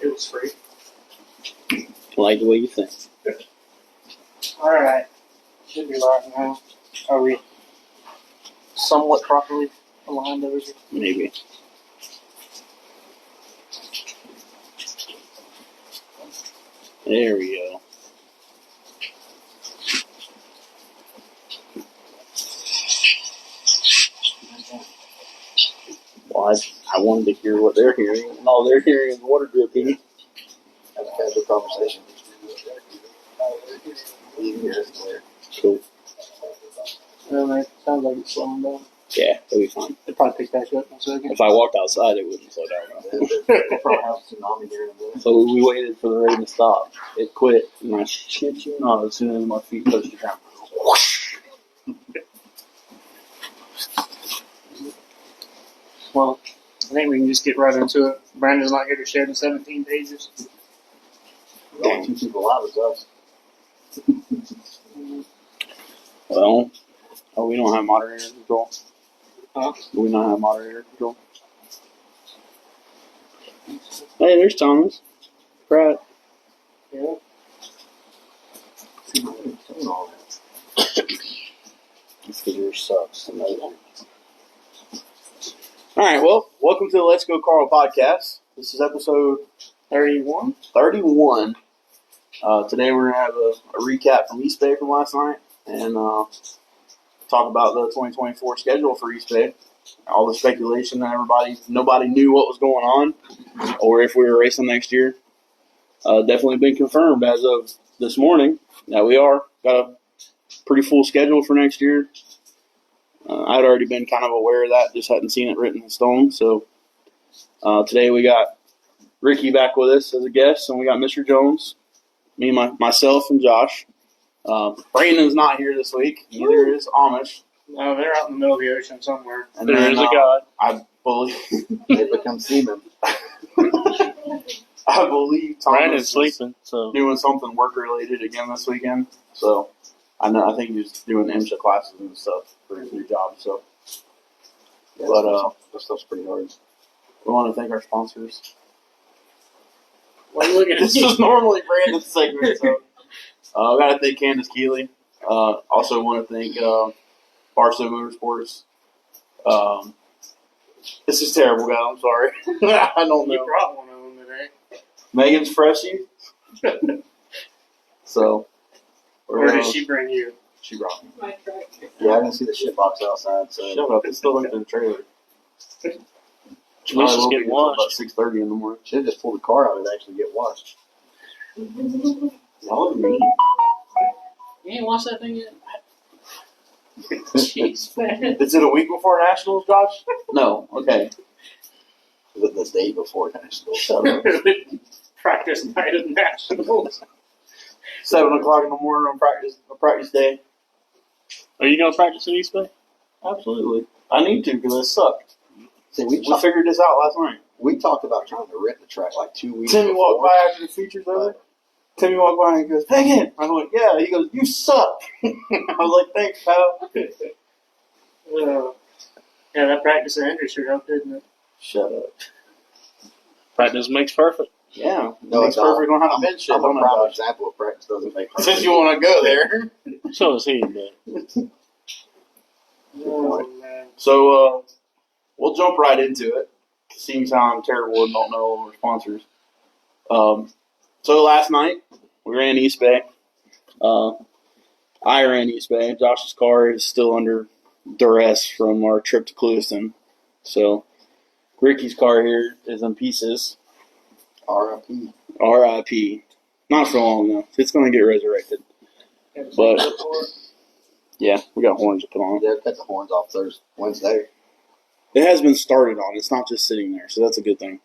It was free. Like the way you think. Alright. Should be live now. Are we somewhat properly aligned over here? Maybe. There we go. Well, I wanted to hear what they're hearing, and all they're hearing is water dripping. Have a casual conversation. You can hear it clear. Cool. Sounds like it's slowing down. Yeah, it'll be fine. It'll probably pick back up in a second. If I walked outside, it wouldn't slow down. We'll probably have a tsunami here in a minute. So we waited for the rain to stop. It quit, and I shit you not, as soon as my feet touched the ground. Whoosh! Well, I think we can just get right into it. Brandon's not here to share the 17 pages. The only 2 people alive is us. Well, we don't have moderator control. Huh? Do we not have moderator control? Hey, there's Thomas. Pratt. Yeah. See, what are you doing all that? This figure sucks. Alright, well, welcome to the Let's Go Carl podcast. This is episode 31. 31. Today we're going to have a recap from Eastbay from last night and talk about the 2024 schedule for Eastbay. All the speculation that nobody knew what was going on or if we were racing next year. Definitely been confirmed as of this morning that we are. Got a pretty full schedule for next year. I'd already been kind of aware of that, just hadn't seen it written in stone. So today we got Ricky back with us as a guest, and we got Mr. Jones, me, myself, and Josh. Brandon's not here this week. Neither is Amish. No, they're out in the middle of the ocean somewhere. And There then, is a god. I believe They become seamen. Thomas Brandon's is sleeping, so doing something work related again this weekend. So I think he's doing IMSA classes and stuff for his new job. So, Yeah, but that stuff's pretty hard. we want to thank our sponsors. what are you looking at? This is normally Brandon's segment. So I got to thank Candace Keeley. Also want to thank Barstow Motorsports. This is terrible, guys. I'm sorry. I don't You know. brought one of them today. Megan's Freshie. So, Or did she bring you? She brought me. My truck. Yeah, I didn't see the shit box outside, so. Shut up. It's still in the trailer. She must just get About washed. 6:30 in the morning. Should have just pulled the car out and actually get washed. Y'all are mean. You ain't washed that thing yet? Jeez, man. Is it a week before Nationals, Josh? No. Okay. The day before National. Shut up. Practice night of nationals. 7 o'clock in the morning on practice day. Are you going to practice at Eastbay? Absolutely. I need to because it sucked. See, We figured this out last night. we talked about trying to rent the track like 2 weeks Timmy before. walked by after the features over. Timmy walked by and goes, "Megan." I'm like, "Yeah." He goes, "You suck." I was like, "Thanks, pal." Yeah, that practice at Hendry sure helped, didn't it? Shut up. Practice makes perfect. Yeah. No, Makes it's not. perfect on how to bench shit. I'm a don't prime I? example of practice doesn't make Since you want to go there. So is he, man. Oh, man. So, we'll jump right into it. Seems how I'm terrible and don't know all our sponsors. So last night, we ran Eastbay. I ran Eastbay. Josh's car is still under duress from our trip to Clewiston. So, Ricky's car here is in pieces. RIP. R.I.P. Not for long, though. It's going to get resurrected. But, yeah, we got horns to put on. Yeah, cut the horns off Wednesday. It has been started on. It's not just sitting there, so that's a good thing.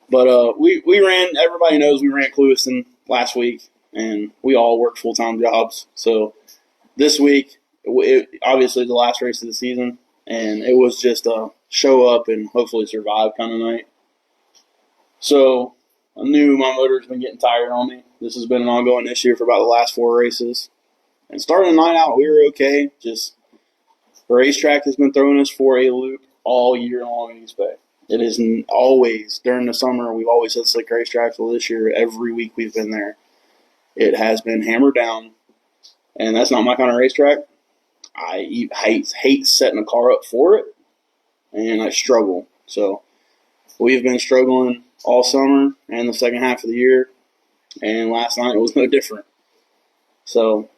But we ran, everybody knows we ran Clewiston last week, and we all work full-time jobs. So this week, obviously the last race of the season, and it was just a show up and hopefully survive kind of night. So I knew my motor's been getting tired on me. This has been an ongoing issue for about the last 4 races. And starting the night out, we were okay. Just the racetrack has been throwing us for a loop all year long in Eastbay. It is always, during the summer, we've always said slick racetracks. Well, this year, every week we've been there, it has been hammered down, and that's not my kind of racetrack. I hate setting a car up for it, and I struggle. So we've been struggling all summer and the second half of the year, and last night was no different. So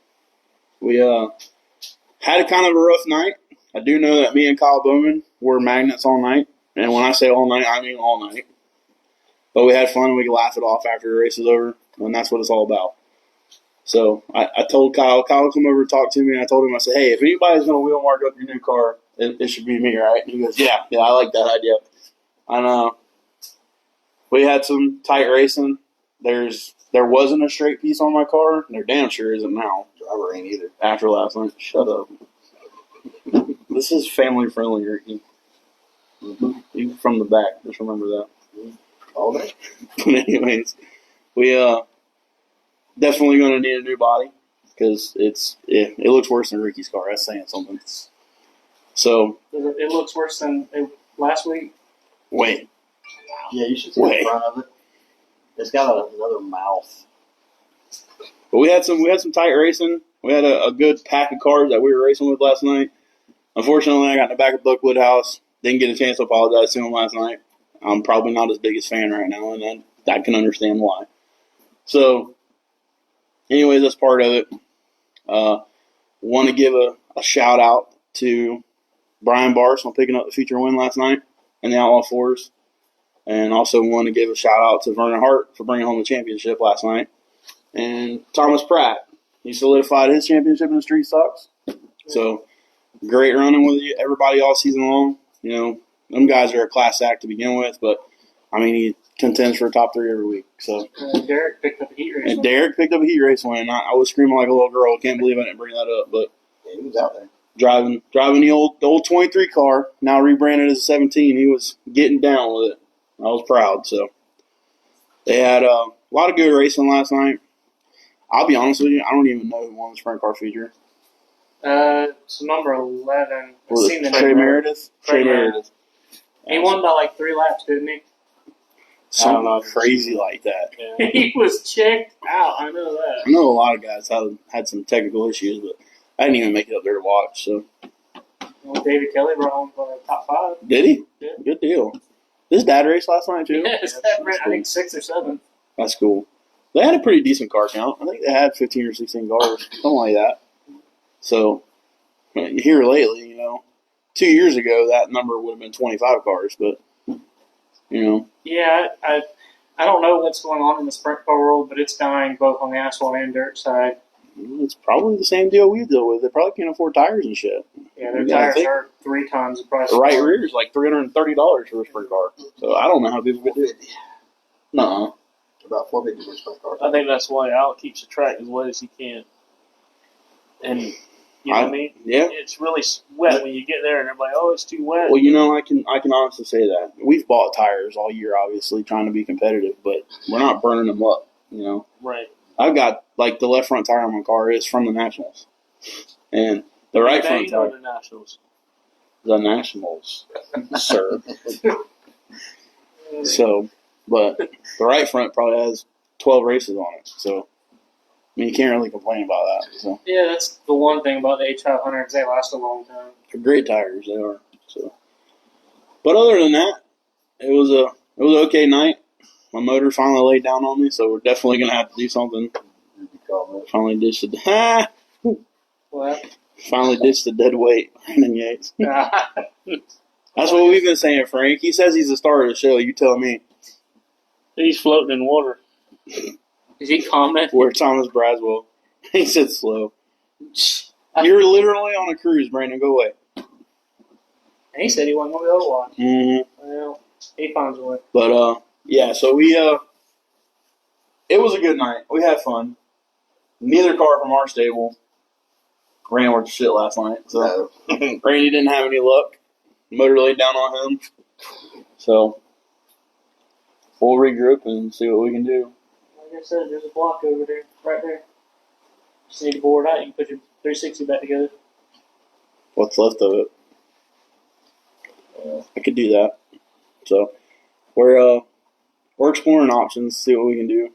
we had a kind of a rough night. I do know that me and Kyle Bowman were magnets all night. And when I say all night, I mean all night. But we had fun. We could laugh it off after the race is over. And that's what it's all about. So I told Kyle come over and talk to me. And I told him, I said, hey, if anybody's going to wheel mark up your new car, it should be me, right? And he goes, yeah, I like that idea. And we had some tight racing. There wasn't a straight piece on my car. There damn sure isn't now. Driver ain't either. After last night. Shut up. This is family friendly, Ricky. You from the back. Just remember that. All day. But anyways, we definitely going to need a new body because it looks worse than Ricky's car. That's saying something. So it looks worse than last week. Wait. Yeah, you should see the front of it. It's got another mouth. But we had some tight racing. We had a good pack of cars that we were racing with last night. Unfortunately, I got in the back of Buck Woodhouse. Didn't get a chance to apologize to him last night. I'm probably not his biggest fan right now, and I can understand why. So, anyways, that's part of it. Want to give a shout out to Brian Barsh on picking up the feature win last night in the Outlaw Fours. And also want to give a shout out to Vernon Hart for bringing home the championship last night. And Thomas Pratt, he solidified his championship in the street stocks. So, great running with everybody all season long. You know, them guys are a class act to begin with, but, I mean, he contends for a top 3 every week. So Derek picked up a heat race. And Derek picked up a heat race win. I was screaming like a little girl. I can't believe I didn't bring that up. But yeah, he was out there. Driving the old 23 car, now rebranded as a 17, he was getting down with it. I was proud. So they had a lot of good racing last night. I'll be honest with you, I don't even know who won the sprint car feature. So number 11. Was it Trey Meredith? Trey Meredith. He won by like 3 laps, didn't he? Something crazy like that. Yeah. He was checked out. I know that. I know a lot of guys had some technical issues, but I didn't even make it up there to watch. So, well, David Kelly brought home top 5. Did he? Yeah. Good deal. His dad raced last night too. Yeah, his dad ran, I think 6 or 7. That's cool. They had a pretty decent car count. I think they had 15 or 16 cars, something like that. So, here lately, 2 years ago, that number would have been 25 cars, but, Yeah, I don't know what's going on in the sprint car world, but it's dying both on the asphalt and dirt side. It's probably the same deal we deal with. They probably can't afford tires and shit. Yeah, their tires are 3 times the price. The right rear is like $330 for a sprint car. So, I don't know how people could do it. Nuh-uh. About $450 for a sprint car. I think that's why Al keeps the track as wet as he can. And, you know what I mean? Yeah. It's really wet when you get there and everybody, it's too wet. Well, I can honestly say that. We've bought tires all year, obviously, trying to be competitive, but we're not burning them up, Right. I've got, the left front tire on my car is from the Nationals. And the right front tire. The Nationals. The Nationals, sir. So, but the right front probably has 12 races on it. So, you can't really complain about that. So. Yeah, that's the one thing about the H500s. They last a long time. They're great tires, they are. So, but other than that, it was an okay night. My motor finally laid down on me, so we're definitely gonna have to do something. Finally ditched the dead weight, Brandon Yates. That's what we've been saying, Frank. He says he's the star of the show. You tell me. He's floating in water. Is he comment? Where Thomas Braswell. He said slow. You're literally on a cruise, Brandon. Go away. And he said he wasn't going to be able to watch. Mm-hmm. Well, he finds a way. But, yeah, so we, it was a good night. We had fun. Neither car from our stable ran worth shit last night. So, Randy didn't have any luck. Motor laid down on him. So, we'll regroup and see what we can do. Like I said, there's a block over there, right there. Just need to bore it out. You can put your 360 back together. What's left of it? I could do that. So we're exploring options, see what we can do.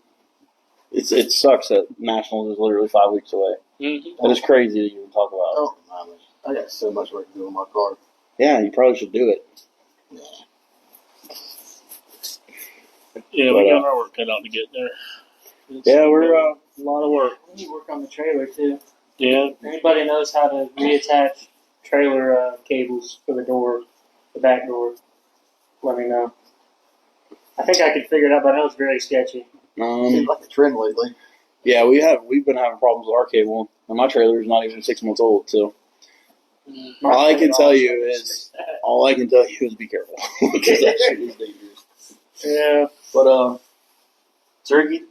It sucks that Nationals is literally 5 weeks away. Mm-hmm. That is crazy to even talk about. Oh, man. I got so much work to do on my car. Yeah, you probably should do it. Yeah. Yeah, we got our work cut out to get there. We're a lot of work. We need to work on the trailer too. Yeah. If anybody knows how to reattach trailer cables for the back door, let me know. I think I could figure it out, but I know it's very sketchy. Seems like a trend lately. Yeah, we've been having problems with our cable, and my trailer is not even 6 months old. So all I can tell you is be careful because that shit is dangerous. Yeah. But Turkey,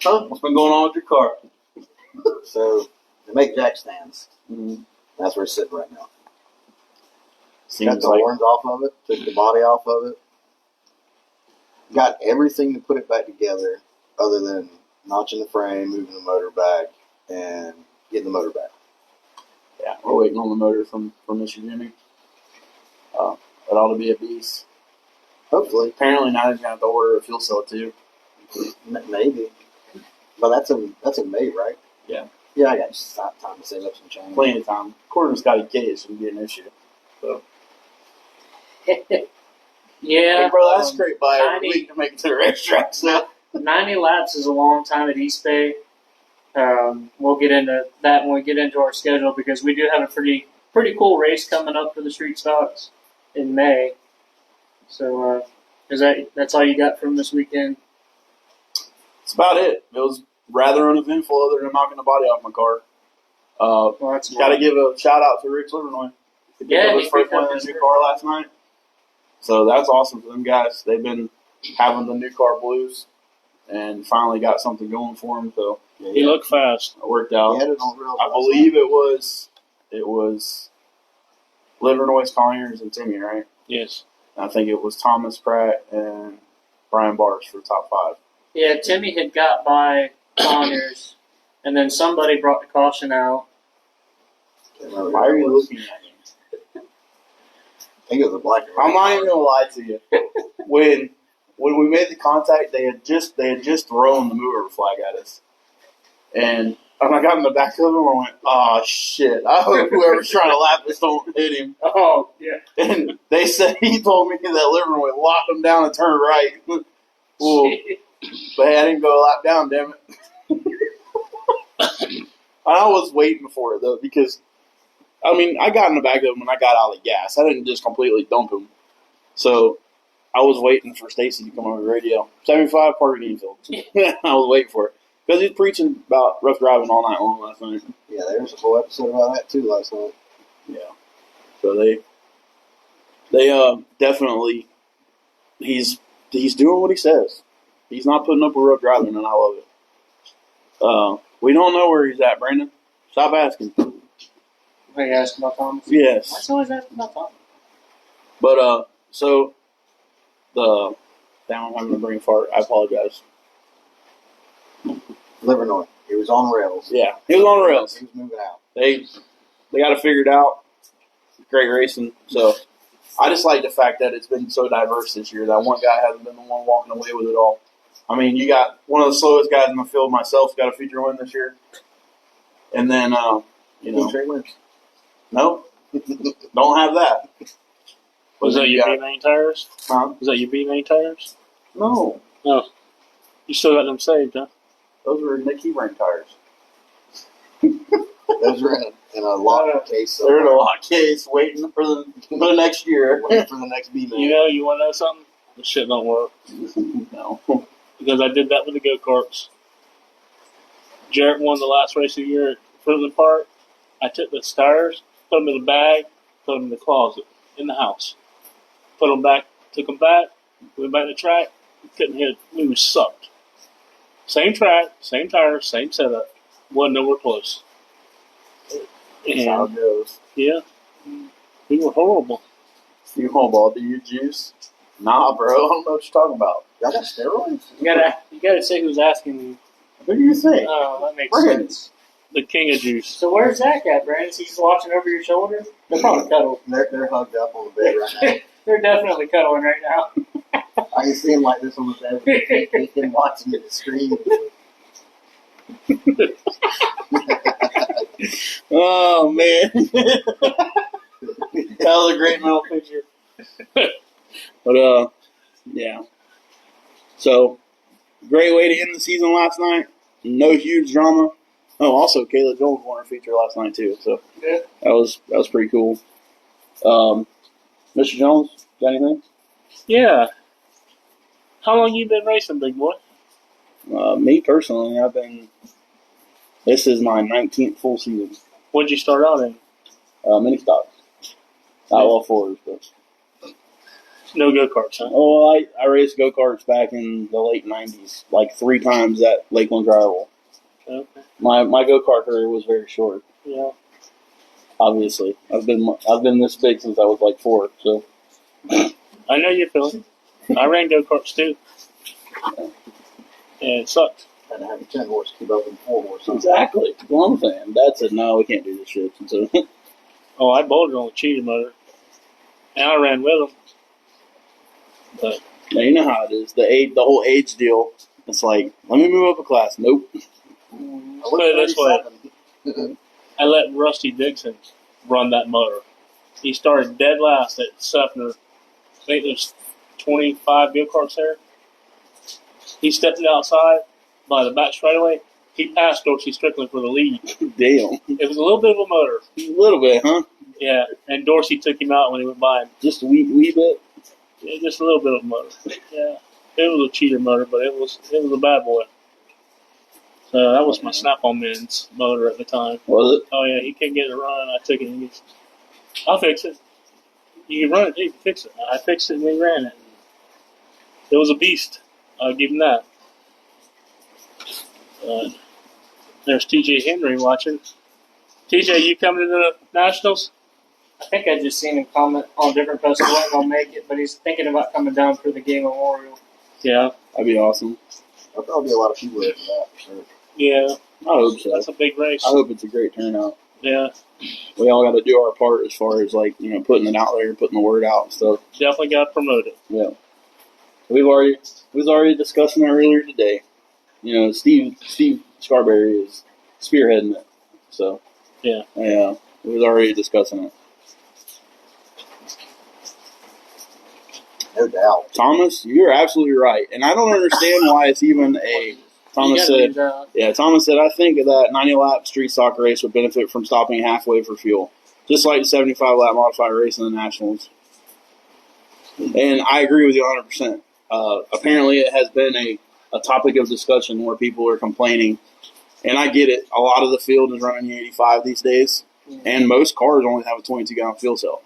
what's been going on with your car? So, they make jack stands. Mm-hmm. That's where it's sitting right now. Got Seems the like horns off of it, took the body off of it. Got everything to put it back together other than notching the frame, moving the motor back, and getting the motor back. yeah, we're waiting on the motor from Mr. Jimmy. It ought to be a beast. Hopefully. Apparently now he's gonna have to order a fuel cell too. Maybe. But that's in May, right? Yeah. Yeah, I got time to save up some change. Plenty of time. According to Scotty K, it shouldn't be an issue. So. Yeah. Hey, bro, that's great by 90 every week to make it to the racetrack. So. 90 laps is a long time at Eastbay. We'll get into that when we get into our schedule because we do have a pretty cool race coming up for the street stocks in May. So that's all you got from this weekend? That's about it. It was rather uneventful other than knocking the body off my car. Well, that's Got to give a shout out to Rick Livernoy. He picked up his first win in his new car last night. So that's awesome for them guys. They've been having the new car blues and finally got something going for him. So He looked fast. it worked out. He had it on real I believe it was Livernoy's, Conyers, and Timmy, right? Yes. I think it was Thomas Pratt and Brian Bars for top 5. Yeah, Timmy had got by Conyers, and then somebody brought the caution out. Why are you looking at me? I think it was a black and I'm white. not even gonna lie to you. When we made the contact, they had just thrown the mover flag at us, and when I got in the back of them, I went, "Oh shit! I hope whoever's trying to lap us don't hit him." Oh, yeah. And they said he told me that Livernoy locked him down and turned right. Well, but hey, I didn't go a lap down, damn it. I was waiting for it though because. I mean, I got in the back of him when I got out of the gas. I didn't just completely dump him. So I was waiting for Stacy to come over the radio. 75 Parker Deanfield. I was waiting for it. Because he was preaching about rough driving all night long last night. Yeah, there was a whole episode about that too last night. Yeah. So they definitely, he's doing what he says. He's not putting up with rough driving, and I love it. We don't know where he's at, Brandon. Stop asking. Are you asking about Thomas? Yes. Why always asking about Thomas? But, so, damn, I'm having a brain fart. I apologize. Livernoy. He was on rails. Yeah, he was on rails. He was moving out. They got it figured out. Great racing. So, I just like the fact that it's been so diverse this year. That one guy hasn't been the one walking away with it all. I mean, you got one of the slowest guys in the field, myself, got a feature win this year. And then, Straight wins. no, don't have that. Was that your B-main tires? Huh? Was that your B-main tires? No, No. You still got them saved, huh? those were Nick Hebring tires. Those were in a lock case. They're in a lock case waiting for the next year. Waiting for the next B-man. You want to know something? This shit don't work. No. Because I did that with the go-karts. Jarrett won the last race of the year at Fruitland Park. I took the tires, put them in the bag, put them in the closet, in the house. Put them back, took them back, went back to the track, couldn't hit it. We was sucked. Same track, same tires, same setup. Wasn't nowhere close. That's how it goes. Yeah. We were horrible. You ball, do you juice? Nah, bro. I don't know what you're talking about. Y'all got steroids? You gotta say who's asking you. Who do you think? Oh, that makes Brandon. sense. The king of juice. So where's Zach at, Brandon? Is he just watching over your shoulder? They're probably cuddled. They're hugged up on the bed right now. They're definitely cuddling right now. I can see him like this on the bed. He's been watching the screen. Oh man, that was a great mental picture. But yeah. So great way to end the season last night. No huge drama. Oh, also Caleb Jones won our feature last night too. So Yeah. that was pretty cool. Mr. Jones, got anything? Yeah. How long you been racing, big boy? Me personally, this is my 19th full season. What'd you start out in? Mini stocks. Outlaw fours, but No go-karts, huh? oh, I raced go karts back in the late '90s, like 3 times at Lakeland Driveway. Okay. My go kart career was very short. Yeah. Obviously, I've been this big since I was like 4. So I know your feeling. I ran go-karts too. And it sucked. Had to have a 10 horse keep up with 4 horse. exactly, that's what I'm saying. Dad said, "No, we can't do this shit." So Oh, I bolted on the cheater motor. And I ran with them. But now you know how it is. The whole age deal. It's like, let me move up a class. Nope. I put it this way. 37. I let Rusty Dixon run that motor. He started dead last at Sefner. I think there's 25 go-karts there. He stepped it outside by the back straightaway. He passed Dorsey Strickland for the lead. Damn. It was a little bit of a motor. A little bit, huh? Yeah, and Dorsey took him out when he went by him. Just a wee bit. Yeah, just a little bit of a motor. Yeah, it was a cheater motor, but it was a bad boy. So that was my Snap-on Men's motor at the time. Was it? Oh yeah, he couldn't get it running. I took it and I'll fix it. You can run it, you can fix it. I fixed it and we ran it. It was a beast. I'll give him that. There's TJ Henry watching. TJ, you coming to the Nationals? I think I just seen him comment on different posts. He wasn't gonna make it, but he's thinking about coming down for the game memorial. Yeah. That'd be awesome. There'll probably be a lot of people there for that, for sure. Yeah. I hope so. That's a big race. I hope it's a great turnout. Yeah. We all got to do our part as far as like putting it out there, putting the word out and stuff. Definitely got to promote it. Yeah. We was already discussing it earlier today. Steve Scarberry is spearheading it. So Yeah. we was already discussing it. No doubt. Thomas, you're absolutely right, and I don't understand why it's even a. Thomas said, Thomas said, I think that 90-lap street stock race would benefit from stopping halfway for fuel, just like the 75-lap modified race in the Nationals. And I agree with you 100%. Apparently, it has been a topic of discussion where people are complaining, and I get it. A lot of the field is running the 85 these days, and most cars only have a 22-gallon fuel cell.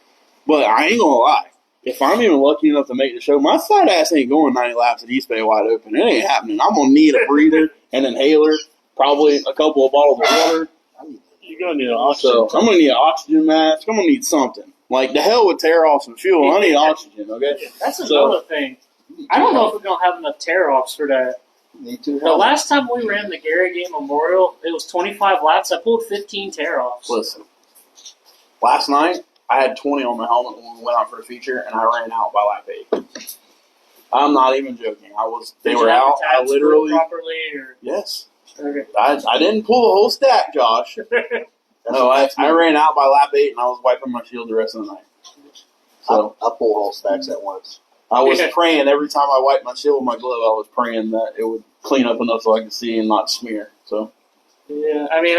But I ain't going to lie. If I'm even lucky enough to make the show, my fat ass ain't going 90 laps at Eastbay wide open. It ain't happening. I'm going to need a breather, an inhaler, probably a couple of bottles of water. You're going to need an oxygen. So I'm going to need an oxygen mask. I'm going to need something. Like, the hell with tear off some fuel. I need oxygen, okay? That's another thing. I don't know if we're going to have enough tear-offs for that. Need to. The last time we ran the Gary Game Memorial, it was 25 laps. I pulled 15 tear-offs. Listen, last night, I had 20 on my helmet when we went out for the feature, and I ran out by lap 8. I'm not even joking. They were out. I literally. Properly, or? Yes. Okay. I didn't pull the whole stack, Josh. No, I ran out by lap 8, and I was wiping my shield the rest of the night. So I pull all stacks at once. I was praying every time I wiped my shield with my glove. I was praying that it would clean up enough so I could see and not smear. So. Yeah, I mean,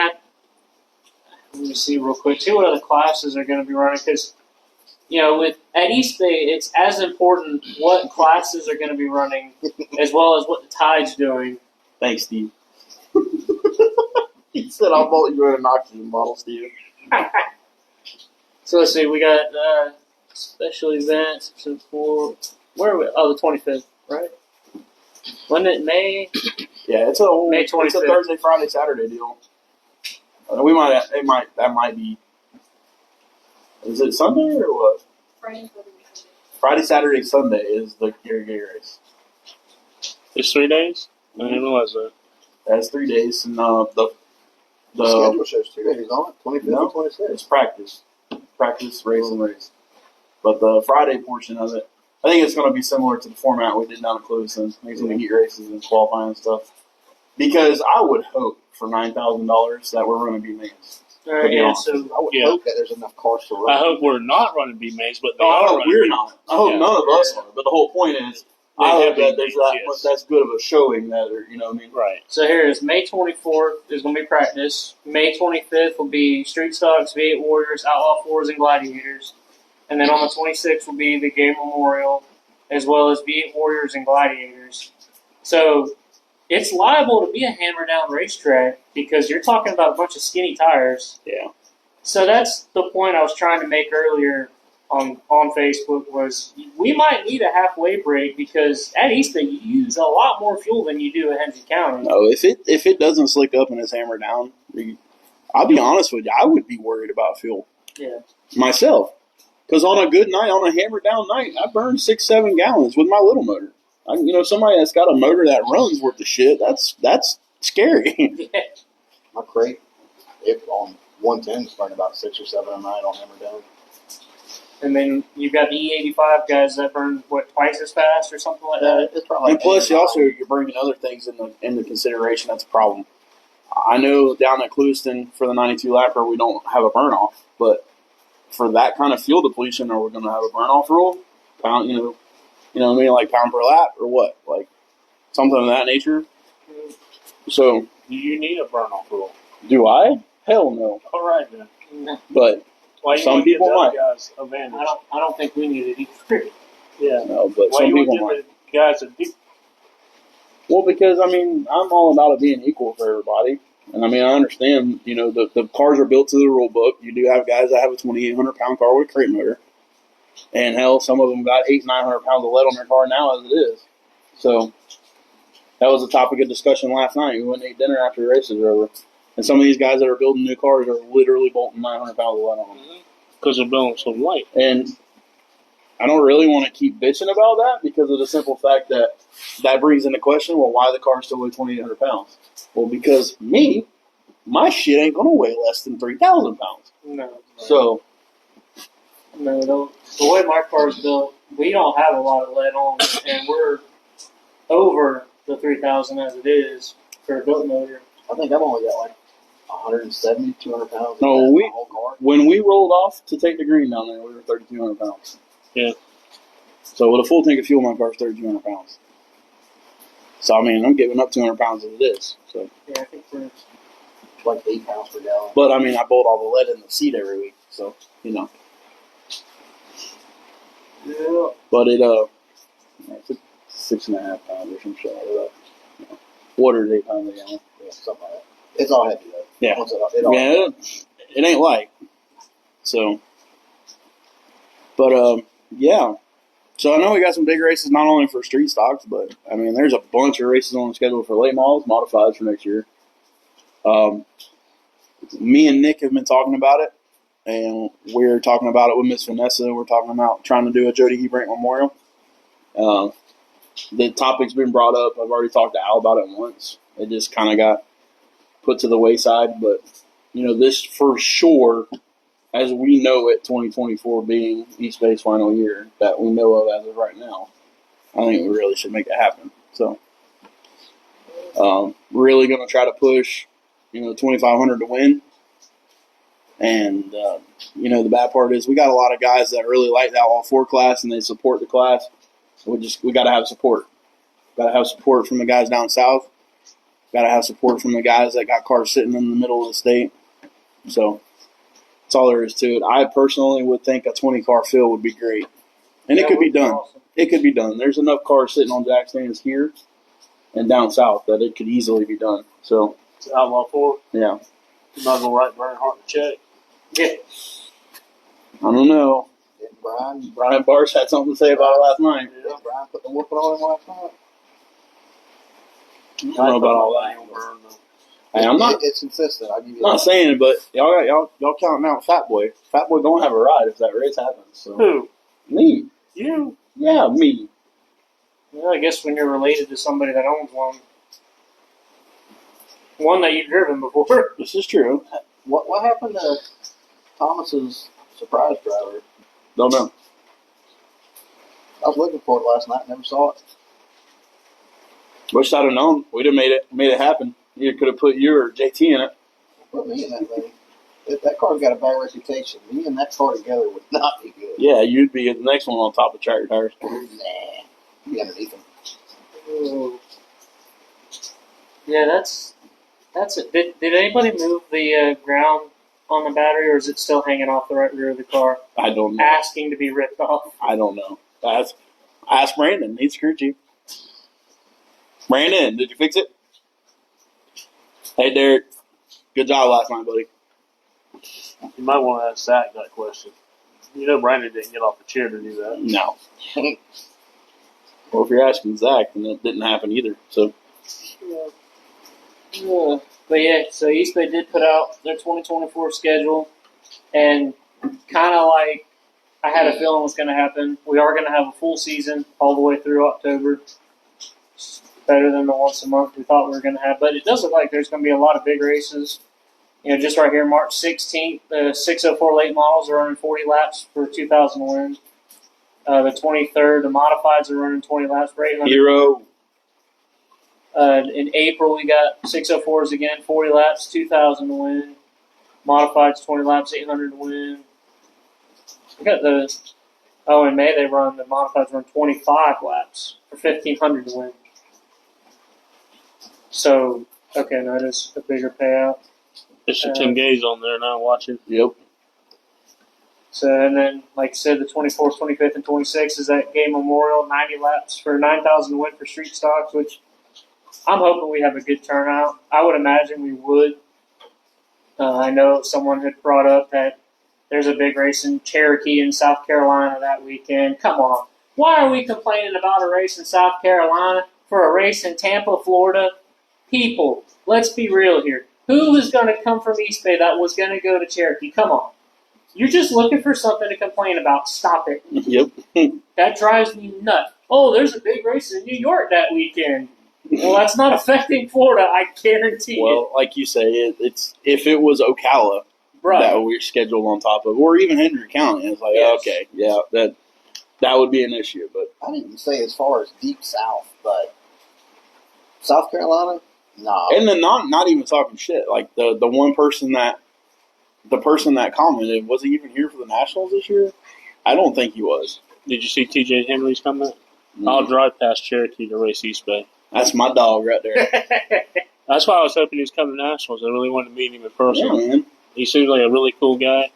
let me see real quick. See what other classes are going to be running because, at Eastbay, it's as important what classes are going to be running as well as what the tide's doing. Thanks, Steve. He said, "I'll bolt you in an oxygen bottle, Steve." So let's see. We got special events. Where are we? Oh, the 25th, right? Wasn't it May? Yeah, it's a May it's a 25th. Thursday, Friday, Saturday deal. That might be. Is it Sunday or what? Friday, Saturday, Sunday is the Gary race. It's 3 days? I didn't realize that. That's 3 days, and The schedule shows 2 days on it. 25th and 26th. it's practice, race, and race. But the Friday portion of it, I think it's going to be similar to the format we did down at Clewiston. Maybe some heat races and qualifying and stuff. Because I would hope for $9,000 that we're running B-mains. Yeah, so I would hope that there's enough cars to run. I hope we're not running B-mains, but they I are hope running. we're not. I hope none of us are. But the whole point is, I hope that there's that's good of a showing that, you know what I mean? Right. So here is May 24th is going to be practice. May 25th will be Street Stocks, V8 Warriors, Outlaw 4s, and Gladiators. And then on the 26th will be the Game Memorial, as well as V8 Warriors and Gladiators. So it's liable to be a hammer-down racetrack because you're talking about a bunch of skinny tires. Yeah. So that's the point I was trying to make earlier on Facebook was we might need a halfway break because at Eastbay you use a lot more fuel than you do at Henry County. No, if it doesn't slick up and it's hammered down, I'll be honest with you, I would be worried about fuel. Yeah. Myself. Because on a good night, on a hammered down night, I burn 6-7 gallons with my little motor. Somebody that's got a motor that runs worth of shit, that's scary. Yeah. My crate, if on 110, is burning about 6 or 7 a night on hammer down. And then you've got the E85 guys that burn, twice as fast or something like that? It's probably And plus, you're bringing other things into consideration. That's a problem. I know down at Clewiston for the 92 lapper, we don't have a burn off, but for that kind of fuel depletion, are we going to have a burn off rule? Pound, you know what I mean, like pound per lap or what? Like something of that nature. So, Do you need a burn-off rule? do I? Hell no. All right, then. But Why you some wanna give people the other might. guys advantage? I don't think we need it either. Yeah. No, but Why some you people want might. to give the guys a deep? Well, because I'm all about it being equal for everybody, and I understand. The cars are built to the rule book. You do have guys that have a 2,800 pound car with a crate motor, and hell, some of them got 800-900 pounds of lead on their car now as it is. So that was a topic of discussion last night. We went and ate dinner after the races were over, and some of these guys that are building new cars are literally bolting 900 pounds of lead on them Because they're building so light. and I don't really want to keep bitching about that because of the simple fact that brings into question, well, why the car still weigh 2,800 pounds? Well, because my shit ain't going to weigh less than 3,000 pounds. No. So, No, the way my car's built, we don't have a lot of lead on it, and we're over the 3,000 as it is for a built motor. I think I've only got like 170, 200 pounds. No, of my whole car. when we rolled off to take the green down there, we were 3,200 pounds. Yeah. So, with a full tank of fuel, my car's 3,200 pounds. So, I'm giving up 200 pounds as it is. So, Yeah, I think we're Like 8 pounds per gallon. but I bolt all the lead in the seat every week. So, yeah. But it's 6.5 pounds or some shit like that. Water's 8 pounds a gallon. Yeah, something like that. It's all heavy though. Yeah. Once it all It ain't light. So, but yeah. So I know we got some big races not only for street stocks, but there's a bunch of races on the schedule for late models, modifieds for next year. Me and Nick have been talking about it, and we're talking about it with Miss Vanessa. We're talking about trying to do a Jody Hebrandt Memorial. The topic's been brought up. I've already talked to Al about it once. It just kind of got put to the wayside, but this for sure, as we know it, 2024 being Eastbay's final year that we know of as of right now, I think we really should make it happen. So, really going to try to push, 2,500 to win. And, the bad part is we got a lot of guys that really like that All 4 class and they support the class. We got to have support. Got to have support from the guys down south. Got to have support from the guys that got cars sitting in the middle of the state. So that's all there is to it. I personally would think a 20-car field would be great. And it could be done. Awesome. It could be done. There's enough cars sitting on jack stands here and down south that it could easily be done. So, It's Outlaw 4. yeah. You might as well write Bernhardt a check. Yeah. I don't know. Didn't Brian Barsh had something to say about it last night. Brian put the whooping on him last night? I don't know about all that. Hey, I'm not. It's consistent. I'll give you I'm not that. saying it, but y'all counting out Fat Boy. Fat Boy gonna have a ride if that race happens. So Who? me, You? yeah, me. Well, I guess when you're related to somebody that owns one that you've driven before. This is true. What happened to Thomas's surprise driver? Don't know. I was looking for it last night, never saw it. Wish I'd have known. We'd have made it happen. You could have put you or JT in it. Put me in that thing. That car's got a bad reputation. Me and that car together would not be good. Yeah, you'd be the next one on top of tractor tires. Nah, be underneath them. Ooh. Yeah, that's it. Did anybody move the ground on the battery, or is it still hanging off the right rear of the car, I don't know. asking to be ripped off? I don't know. Ask Brandon. He's crew chief. Brandon, did you fix it? Hey, Derek. Good job last night, buddy. You might want to ask Zach that question. You know Brandon didn't get off the chair to do that. No. Well, if you're asking Zach, then it didn't happen either. So. Yeah. But yeah, so Eastbay did put out their 2024 schedule, and kind of like I had a feeling was going to happen. We are going to have a full season all the way through October. It's better than the once a month we thought we were going to have, but it does look like there's going to be a lot of big races. You know, just right here, March 16th, the 604 late models are running 40 laps for 2,000 wins. The 23rd, the modifieds are running 20 laps for 800. Hero. In April, we got 604s again, 40 laps, 2,000 to win. Modifieds, 20 laps, 800 to win. We got in May, the modifieds run 25 laps for 1,500 to win. So, okay, that is a bigger payout. Mr. Tim Gay's on there now watching. Yep. So, and then, like I said, the 24th, 25th, and 26th is that Gay Memorial, 90 laps for 9,000 to win for street stocks, which I'm hoping we have a good turnout. I would imagine we would. I know someone had brought up that there's a big race in Cherokee in South Carolina that weekend. Come on. Why are we complaining about a race in South Carolina for a race in Tampa, Florida? People, let's be real here. Who was going to come from Eastbay that was going to go to Cherokee? Come on. You're just looking for something to complain about. Stop it. Yep. That drives me nuts. Oh, there's a big race in New York that weekend. Well, that's not affecting Florida, I guarantee Well, like you say, it's if it was Ocala Right. that we're scheduled on top of, or even Hendry County, it's like, Yes. okay, yeah, that would be an issue. But I didn't even say as far as deep south, but South Carolina, nah. and then not even talking shit. Like the person that commented, was he even here for the Nationals this year? I don't think he was. Did you see TJ Henry's comment? I'll drive past Cherokee to race Eastbay. That's my dog right there. That's why I was hoping he was coming to Nationals. I really wanted to meet him in person. Yeah, man. He seems like a really cool guy.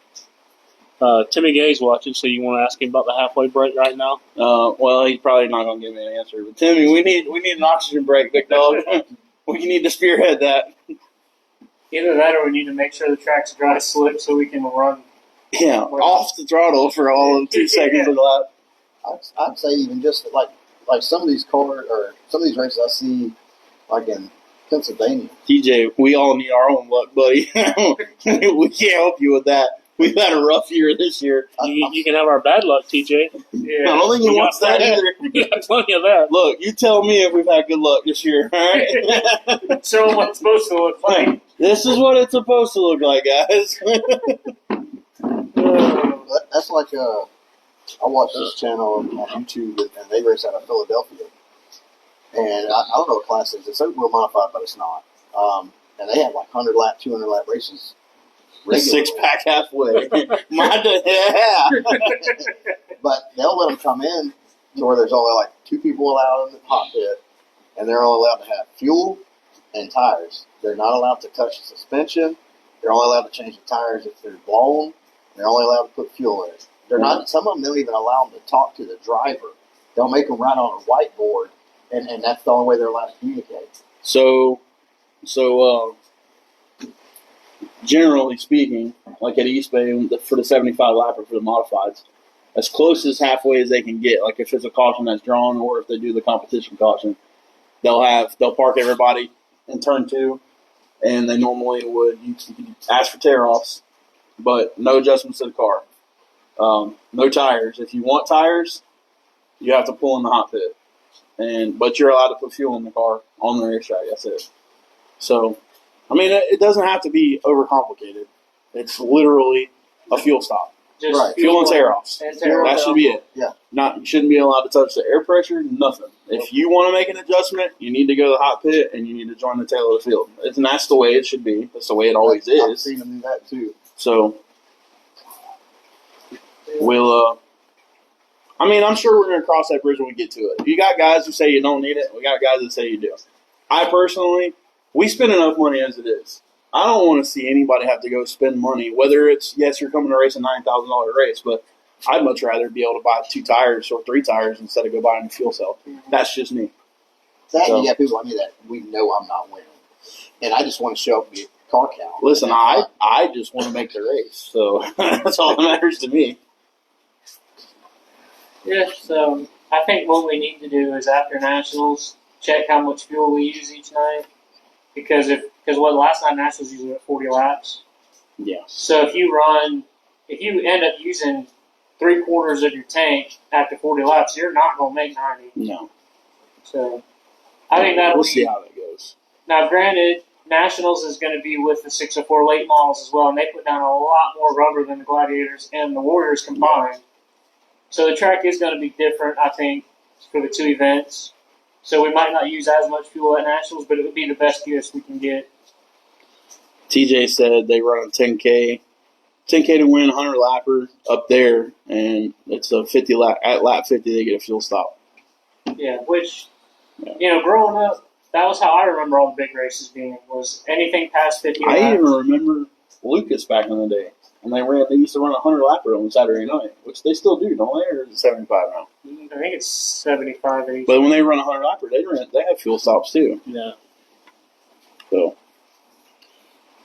Timmy Gay's watching, so you want to ask him about the halfway break right now? Well, he's probably not going to give me an answer. But Timmy, we need an oxygen break, big dog. We need to spearhead that. Either that or we need to make sure the track's dry slip so we can run. Yeah, off the throttle for all of 2 seconds of the lap. I'd say even just like some of these cars or some of these races I see like in Pennsylvania. TJ, we all need our own luck, buddy. We can't help you with that. We've had a rough year this year. You can have our bad luck, TJ. Yeah. I don't think he wants that either. We got plenty of that. Look, you tell me if we've had good luck this year, all right? Show them what it's supposed to look like. This is what it's supposed to look like, guys. That's like I watch this channel on YouTube and they race out of Philadelphia, and I don't know what class it is. It's open wheel modified, but it's not. And they have like 100 lap, 200 lap races. The 6-pack halfway. Yeah. But they'll let them come in to where there's only like 2 people allowed in the hot pit, and they're only allowed to have fuel and tires. They're not allowed to touch the suspension. They're only allowed to change the tires if they're blown. They're only allowed to put fuel in it. They're not. Some of them don't even allow them to talk to the driver. They'll make them write on a whiteboard, and that's the only way they're allowed to communicate. So, generally speaking, like at Eastbay for the 75 lapper for the modifieds, as close as halfway as they can get. Like if there's a caution that's drawn, or if they do the competition caution, they'll park everybody in turn 2, and they normally would ask for tear-offs, but no adjustments to the car. No tires. If you want tires, you have to pull in the hot pit, but you're allowed to put fuel in the car on the racetrack. That's it. So, I mean, it doesn't have to be overcomplicated. It's literally a fuel stop. Just Right. Fuel and tear offs. And tear That offs. should be it. Yeah. You shouldn't be allowed to touch the air pressure, nothing. If you want to make an adjustment, you need to go to the hot pit and you need to join the tail of the field. And that's the way it should be. That's the way it always I've is. seen them do that too. So we'll I'm sure we're gonna cross that bridge when we get to it. You got guys who say you don't need it, we got guys that say you do. I personally, we spend enough money as it is. I don't want to see anybody have to go spend money, whether it's, yes, you're coming to race a $9,000 race, but I'd much rather be able to buy 2 tires or 3 tires instead of go buying a fuel cell. That's just me. That So- you got people like me that we know I'm not winning, and I just want to show up and get car count. Listen, I just want to make the race, so that's all that matters to me. Yeah, so I think what we need to do is after nationals, check how much fuel we use each night. Because last night nationals usually at 40 laps. Yeah. So if you end up using 3/4 of your tank after 40 laps, you're not going to make 90. No. So I think that'll We'll be. see how that goes. Now, granted, nationals is going to be with the 604 late models as well, and they put down a lot more rubber than the Gladiators and the Warriors combined. So the track is going to be different, I think, for the 2 events. So we might not use as much fuel at nationals, but it would be the best use we can get. TJ said they run a 10K to win 100 lapper up there, and it's a 50 lap. At lap 50, they get a fuel stop. Yeah, which, growing up, that was how I remember all the big races being, was anything past 50 laps. I even remember Lucas back in the day, and they used to run a 100 lapper on Saturday night, which they still do, don't they? Or is it 75 now? I think it's 75, 80. But when they run a 100 lapper, they have fuel stops too. Yeah.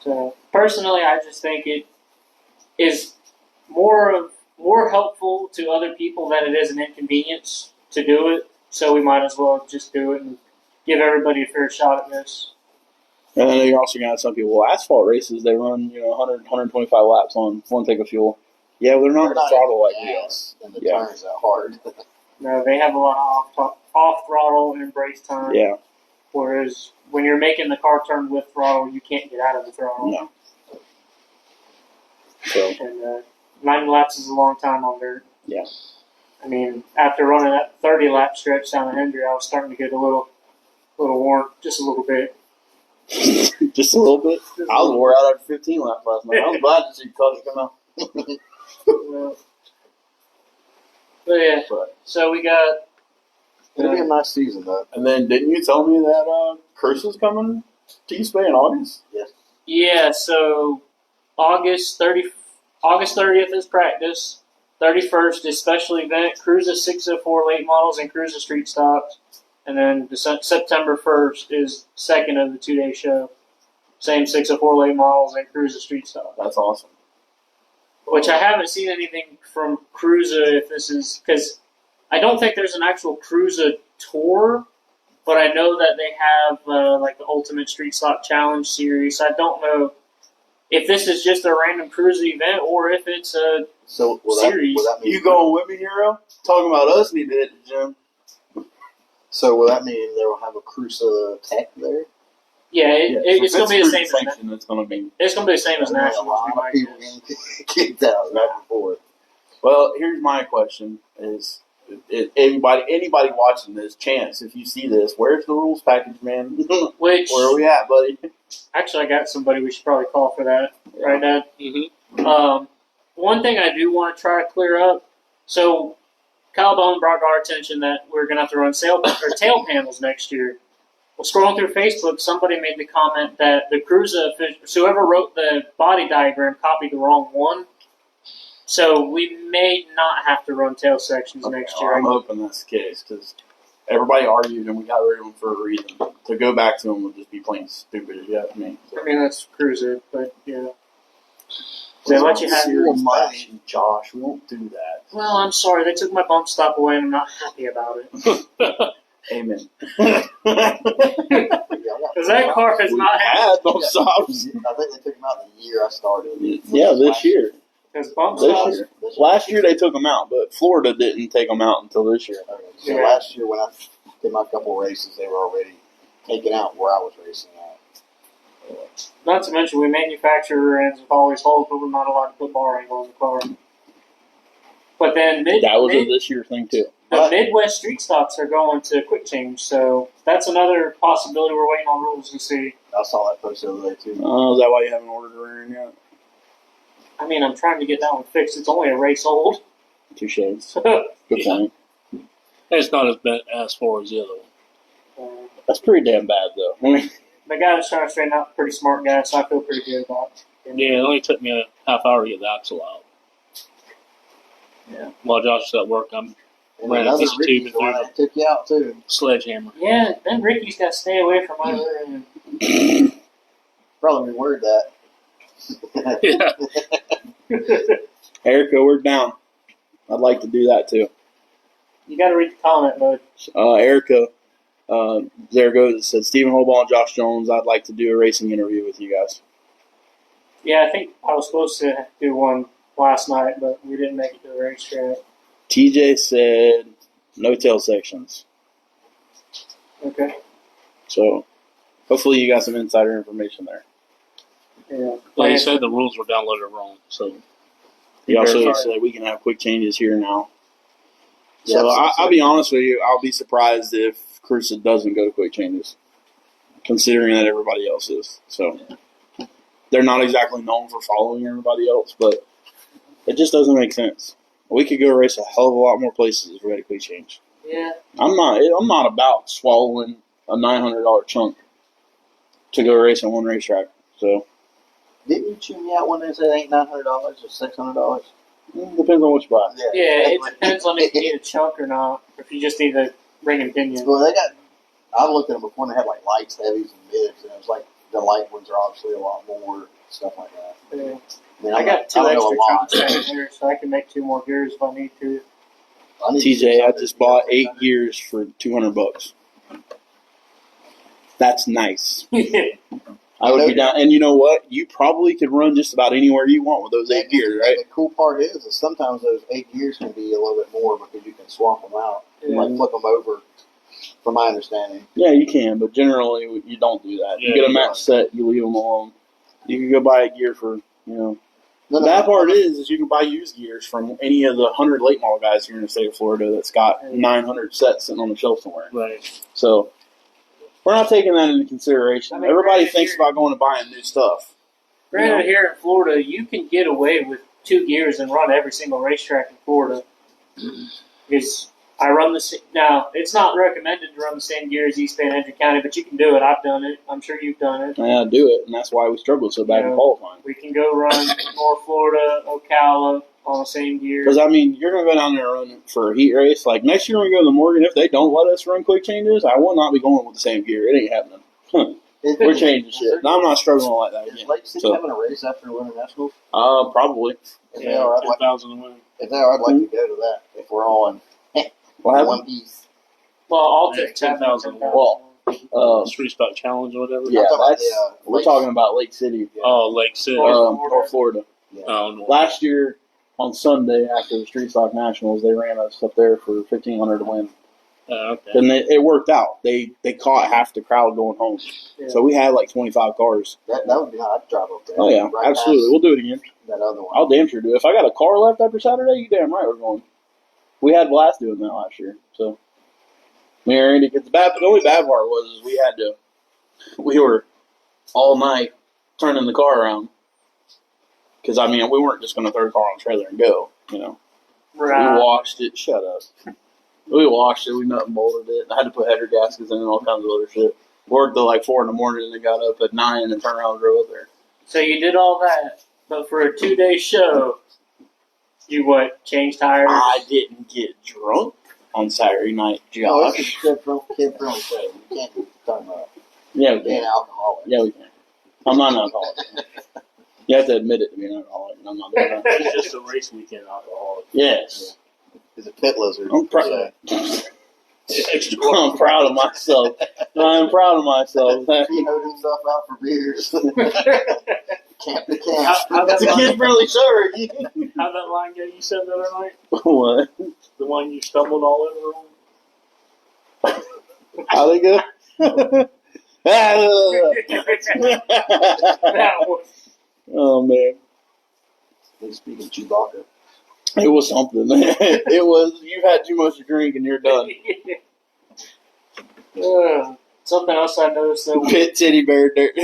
So personally, I just think it is more helpful to other people than it is an inconvenience to do it. So we might as well just do it and give everybody a fair shot at this. And then you're also going to have some people, asphalt races, they run 100, 125 laps on one tank of fuel. Yeah, well, they're not going to throttle like we are. and the turns that hard. No, they have a lot of off throttle and brace time. Yeah. Whereas when you're making the car turn with throttle, you can't get out of the throttle. No. So, And 90 laps is a long time on dirt. yeah. I mean, after running that 30 lap stretch down the Hendry, I was starting to get a little worn, just a little bit. Just a little bit. I was wore out after 15 laps last night. I was glad to see Cody come out. But yeah, so we got. It'll be a nice season, though. And then didn't you tell me that Chris is coming to Eastbay in August? Yes. Yeah, so August 30th is practice. 31st is special event, Cruiser 604 late models and Cruiser street stocks. And then September 1st is second of the 2-day show. Same 604 late models and Cruiser street stocks. That's awesome. Which I haven't seen anything from Cruiser if this is, because I don't think there's an actual Cruiser tour, but I know that they have like the Ultimate Street Stock Challenge series. I don't know if this is just a random Cruiser event or if it's a series. Will that mean You going with me, Hero? Talking about us need to hit the gym. So will that mean they will have a Cruiser Tech there? Yeah, it's going to be the same. It's going to be. It's going to be the same as A Nationals. lot of people getting kicked out back and forth. Well, here's my question: Is anybody watching this? Chance, if you see this, where's the rules package, man? Which Where are we at, buddy? actually, I got somebody we should probably call for that right now. Mm-hmm. One thing I do want to try to clear up. So, Kyle Bone brought to our attention that we're going to have to run tail panels next year. Well, scrolling through Facebook, somebody made the comment that the Cruiser officials, whoever wrote the body diagram, copied the wrong one. So we may not have to run tail sections next year. I'm hoping that's the case because everybody argued and we got rid of them for a reason. To go back to them would just be plain stupid as you ask me. So. I mean, that's Cruiser, but yeah. They let you have your your money, Josh. We won't do that. Well, I'm sorry. They took my bump stop away, and I'm not happy about it. Amen. Because that car has not had had bump stops. I think they took them out the year I started. Yeah, this year. because bump This stops. year. Last year they took them out, but Florida didn't take them out until this year. Okay. So Yeah. last year when I did my couple races, they were already taken out where I was racing at. Not to mention, we manufacture ends with always holes, but we're not allowed to put bar angle in the car. But then That was a this year thing too. the Midwest street stocks are going to quick change, so that's another possibility. We're waiting on rules to see. I saw that post the other day too. Is that why you haven't ordered a rear end yet? I mean, I'm trying to get that one fixed. It's only a race old. Touche. Good Yeah. point. It's not as bad as far as the other one. That's pretty damn bad though. I mean, The guy that's trying to straighten out, pretty smart guy, so I feel pretty good about it. Yeah, it only took me a half hour to get the axle out. Yeah. While Josh was at work, I'm And Right, another it's a Ricky's tube the one and that took you out too. sledgehammer. Yeah, then Ricky's got to stay away from my rear end. Probably reword that. Yeah. Erica, we're down. I'd like to do that too. You got to read the comment mode. Erica, there goes. It said Stephen Holball and Josh Jones. I'd like to do a racing interview with you guys. Yeah, I think I was supposed to do one last night, but we didn't make it to the racetrack. TJ said no tail sections. Okay. So hopefully you got some insider information there. Yeah. Like you said, the rules were downloaded wrong. So He also verified. said we can have quick changes here now. Yeah, So that's- I'll be honest with you. I'll be surprised if Cruza doesn't go to quick changes, considering that everybody else is. So they're not exactly known for following everybody else, but it just doesn't make sense. We could go race a hell of a lot more places if we had a quick change. Yeah. I'm not about swallowing a $900 chunk to go race on one racetrack. So Didn't you chew me out one day and say it ain't $900 or $600? it depends on what you buy. Yeah, it depends on if you need a chunk or not, or if you just need a ring and pinion. Well, they got. I looked at them before and they had like lights, heavies, and mids, and it was like the light ones are obviously a lot more stuff like that. Yeah. I mean, I got two don't know extra a lot. chunks right here, so I can make 2 more gears if I need to. I need to do TJ, I something. just bought 8 gears for $200. That's nice. I would be down, and you know what? You probably could run just about anywhere you want with those 8 gears, right? The cool part is sometimes those 8 gears can be a little bit more because you can swap them out, like flip them over. From my understanding, Yeah, you can, but generally you don't do that. You Yeah, get a you match set, you leave them alone. You can go buy a gear for, no, The bad part is you can buy used gears from any of the 100 late model guys here in the state of Florida that's got 900 sets sitting on the shelf somewhere. right. So we're not taking that into consideration. I mean, Everybody right thinks here- about going to buying new stuff. Granted, here in Florida, you can get away with 2 gears and run every single racetrack in Florida. Because I run now, it's not recommended to run the same gear as Eastbay and Entry County, but you can do it. I've done it. I'm sure you've done it. Yeah, do it, and that's why we struggled so bad in Yeah. qualifying. We can go run North Florida, Ocala on the same gear. Because, I mean, you're going to go down there and run for a heat race. Like, next year when we go to the Morgan, if they don't let us run quick changes, I will not be going with the same gear. It ain't happening. We're changing shit. And I'm not struggling like that Is again. Lake City So- having a race after Winter Nationals? Probably. If they are, I'd like, 10,000 to win. if they are, I'd like to go to that. If we're all in What happened? one piece. Well, I'll Yeah, take 10,000. Well, Street Stock Challenge or whatever. yeah, I'm talking about that's, the, we're talking about Lake City, Oh, Lake City. North Florida. Oh, no. Last year on Sunday after the Street Stock Nationals, they ran us up there for 1,500 to win. Okay. And it worked out. They caught half the crowd going home. Yeah. So we had like 25 cars. that would be how I'd drive up there. Oh, yeah, Right absolutely. past We'll do it again. That other one. I'll damn sure do it. If I got a car left after Saturday, you damn right we're going. We had a blast doing that last year. So, me and Randy, because the only bad part was we were all night turning the car around. Because, I mean, we weren't just going to throw the car on the trailer and go, you know. Right. We washed it. Shut up. We washed it. We nut and bolted it. I had to put header gaskets in and all kinds of other shit. Worked till like 4 in the morning and then got up at 9 and turned around and drove up there. So you did all that, but for a 2-day show, you change tires? I didn't get drunk on Saturday night, No, this is Josh. kid friendly show. You can't be talking about Yeah, we being can. alcoholic. Yeah, we can. I'm not an alcoholic. You have to admit it to be an alcoholic. And I'm not doing that. It's just a race weekend alcoholic. Yes. He's a pit lizard. I'm proud. So, I'm proud of myself. I'm proud of myself. he hoed himself out for beers. Camp to camp. How'd It's a that kid friendly show, Ricky. How'd that line go you said the other night? What? The one you stumbled all over on? How they go? that was Oh man. Speaking of Chewbacca. It was something. It was, you've had too much to drink and you're done. Something else I noticed though. Pit teddy bear. Derek.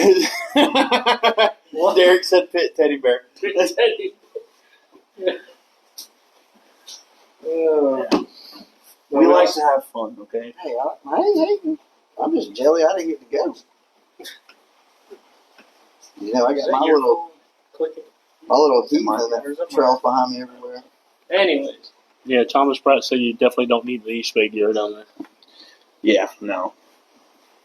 What? Derek said pit teddy bear. We like to have fun, okay? Hey, I ain't hating. I'm just jelly. I didn't get to go. You know, I got my little heathen that trails behind me everywhere. Anyways. Yeah, Thomas Pratt said you definitely don't need the Eastbay gear down there. Yeah, no.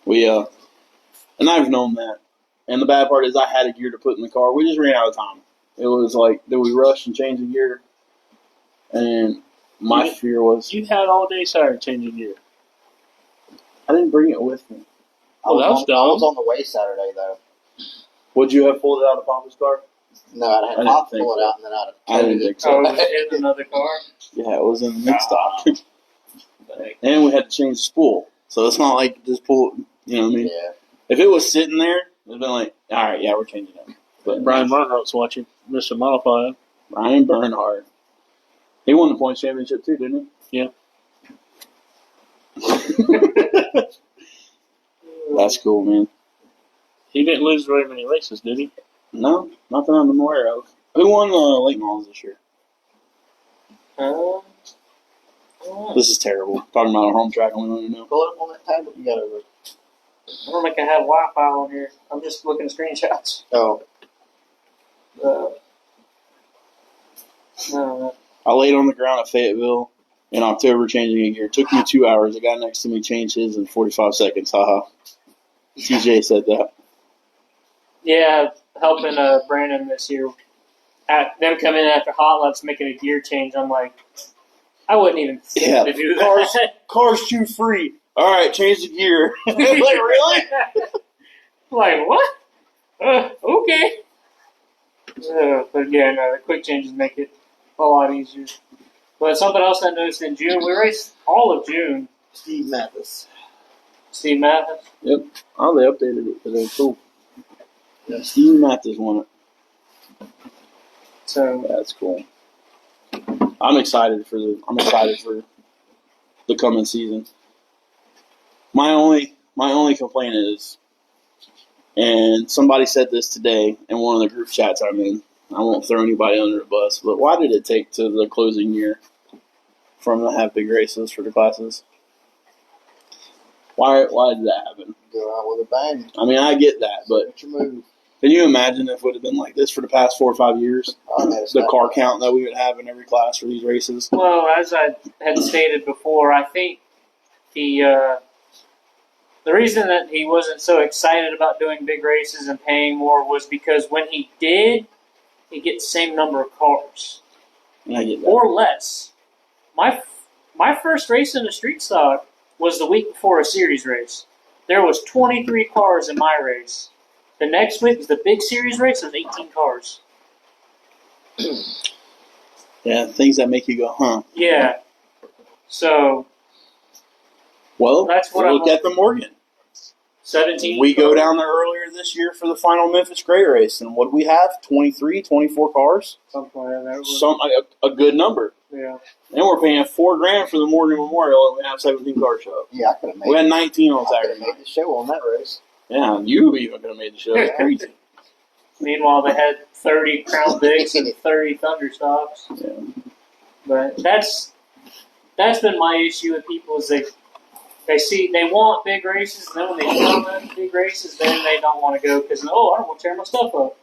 We, and I've known that. And the bad part is I had a gear to put in the car. We just ran out of time. It was like, did we rush and change the gear? And my fear was... You had all day Saturday changing gear. I didn't bring it with me. I was on the way Saturday, though. Would you have pulled it out of Papa's car? No, I'd have Pop pull it out, and then I didn't think so. Oh, it was in another car? Yeah, it was in the mid stock. And we had to change the spool. So it's not like just pull, you know what I mean? Yeah. If it was sitting there, it would have been like, all right, yeah, we're changing it. But Brian Bernhardt's watching Mr. Modified. Brian Bernhardt. He won the points championship too, didn't he? Yeah. That's cool, man. He didn't lose very many races, did he? No, nothing I'm aware of. Who won late models this year? This is terrible. Talking about our home track, I only want to know. Pull it up on that tablet you got over. I don't think I have Wi-Fi on here. I'm just looking at screenshots. Oh. I laid on the ground at Fayetteville in October changing a gear. It took me 2 hours. The guy next to me changed his in 45 seconds. Haha. TJ said that. Yeah, helping Brandon this year. At them coming in after hot laps making a gear change, I'm like, I wouldn't even think to do that. Car's too free. All right, change the gear. Like, really? Like, what? Okay. But yeah, no, the quick changes make it a lot easier. But something else I noticed in June, we raced all of June. Steve Mathis. Steve Mathis? Yep. Oh, they updated it today. Cool. Yeah, Steve Mathis won it. So that's cool. I'm excited for the coming season. My only complaint is, and somebody said this today in one of the group chats I'm in. I won't throw anybody under the bus, but why did it take to the closing year from to have big races for the classes? Why did that happen? Go out with a bang. I mean, I get that, but What's your move? Can you imagine if it would have been like this for the past 4 or 5 years? The car count that we would have in every class for these races. Well, as I had stated before, I think the reason that he wasn't so excited about doing big races and paying more was because when he did, he get the same number of cars. I get that. Or less. My first race in the street stock was the week before a series race. There was 23 cars in my race. The next week was the big series race. There was 18 cars. Yeah, things that make you go, huh? Yeah. So. Well, that's what look at the Morgan. 17. We go down there earlier this year for the final Memphis Gray race, and what do we have? 23, 24 cars? Something like that. A good number. Yeah. And we're paying $4,000 for the Morgan Memorial, and we have 17 cars show up. Yeah, I could have made. We had 19 on Saturday. Made the show on that race. Yeah, you even could have made the show. It's crazy. Meanwhile, they had 30 Crown Vics and 30 Thunderstocks. Yeah. But that's been my issue with people is they want big races, and then when they come in big races, then they don't want to go because, I don't want to tear my stuff up.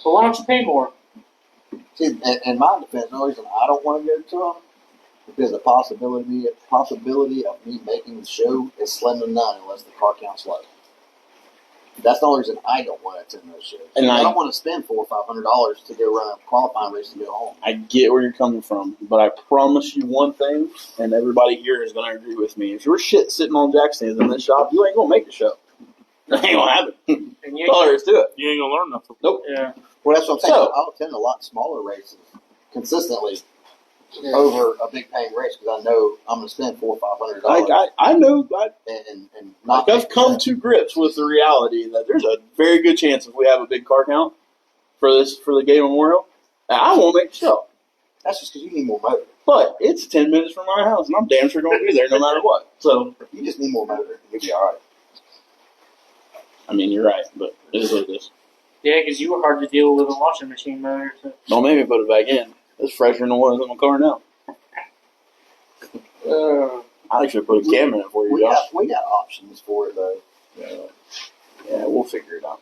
But why don't you pay more? See, in my defense, the only reason I don't want to go to them because the possibility of me making the show is slim to none unless the car count's low. That's the only reason I don't want to attend those shows. And I don't want to spend $400 or $500 to go run a qualifying race and go home. I get where you're coming from, but I promise you one thing, and everybody here is going to agree with me. If your shit sitting on jack stands in this shop, you ain't going to make the show. That ain't going to happen. That's all there is to it. You ain't going to learn nothing. Nope. Yeah. Well, that's what I'm saying. So, I'll attend a lot smaller races consistently over a big paying race because I know I'm going to spend $400 or $500. I know. And not I've come to grips with the reality that there's a very good chance if we have a big car count for the Gay Memorial, I won't make the show. That's just because you need more motor. But it's 10 minutes from my house, and I'm damn sure going to be there no matter what. So You just need more motor. You'll be all right. I mean, you're right, but it is what it is. Yeah, because you were hard to deal with a washing machine motor. So. Don't make me put it back in. It's fresher than the one in my car now. I should put a cam in it for you, Josh. We got options for it, though. Yeah, we'll figure it out.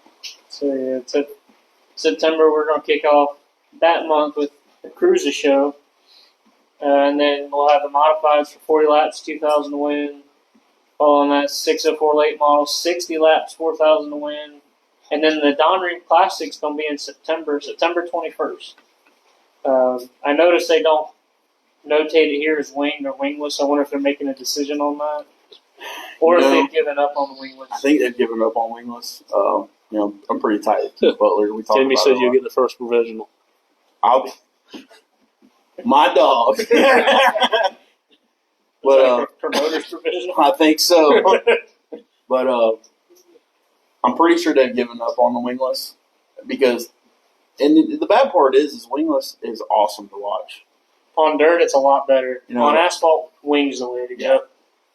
So yeah, September we're gonna kick off that month with the Cruiser show, and then we'll have the modifieds for 40 laps, 2,000 to win. Following that, 604 late model, 60 laps, 4,000 to win, and then the Don Ream Classic's gonna be in September 21st. I noticed they don't notate it here as winged or wingless. I wonder if they're making a decision on that, or if they've given up on the wingless. I think they've given up on wingless. I'm pretty tight with Keith Butler. We talked Timmy about said it a you'll lot. get the first provisional. I'll be my dog. But Promoter's provisional. I think so. But I'm pretty sure they've given up on the wingless because, and the bad part is wingless is awesome to watch. On dirt, it's a lot better. You know, on asphalt, wings the way to go.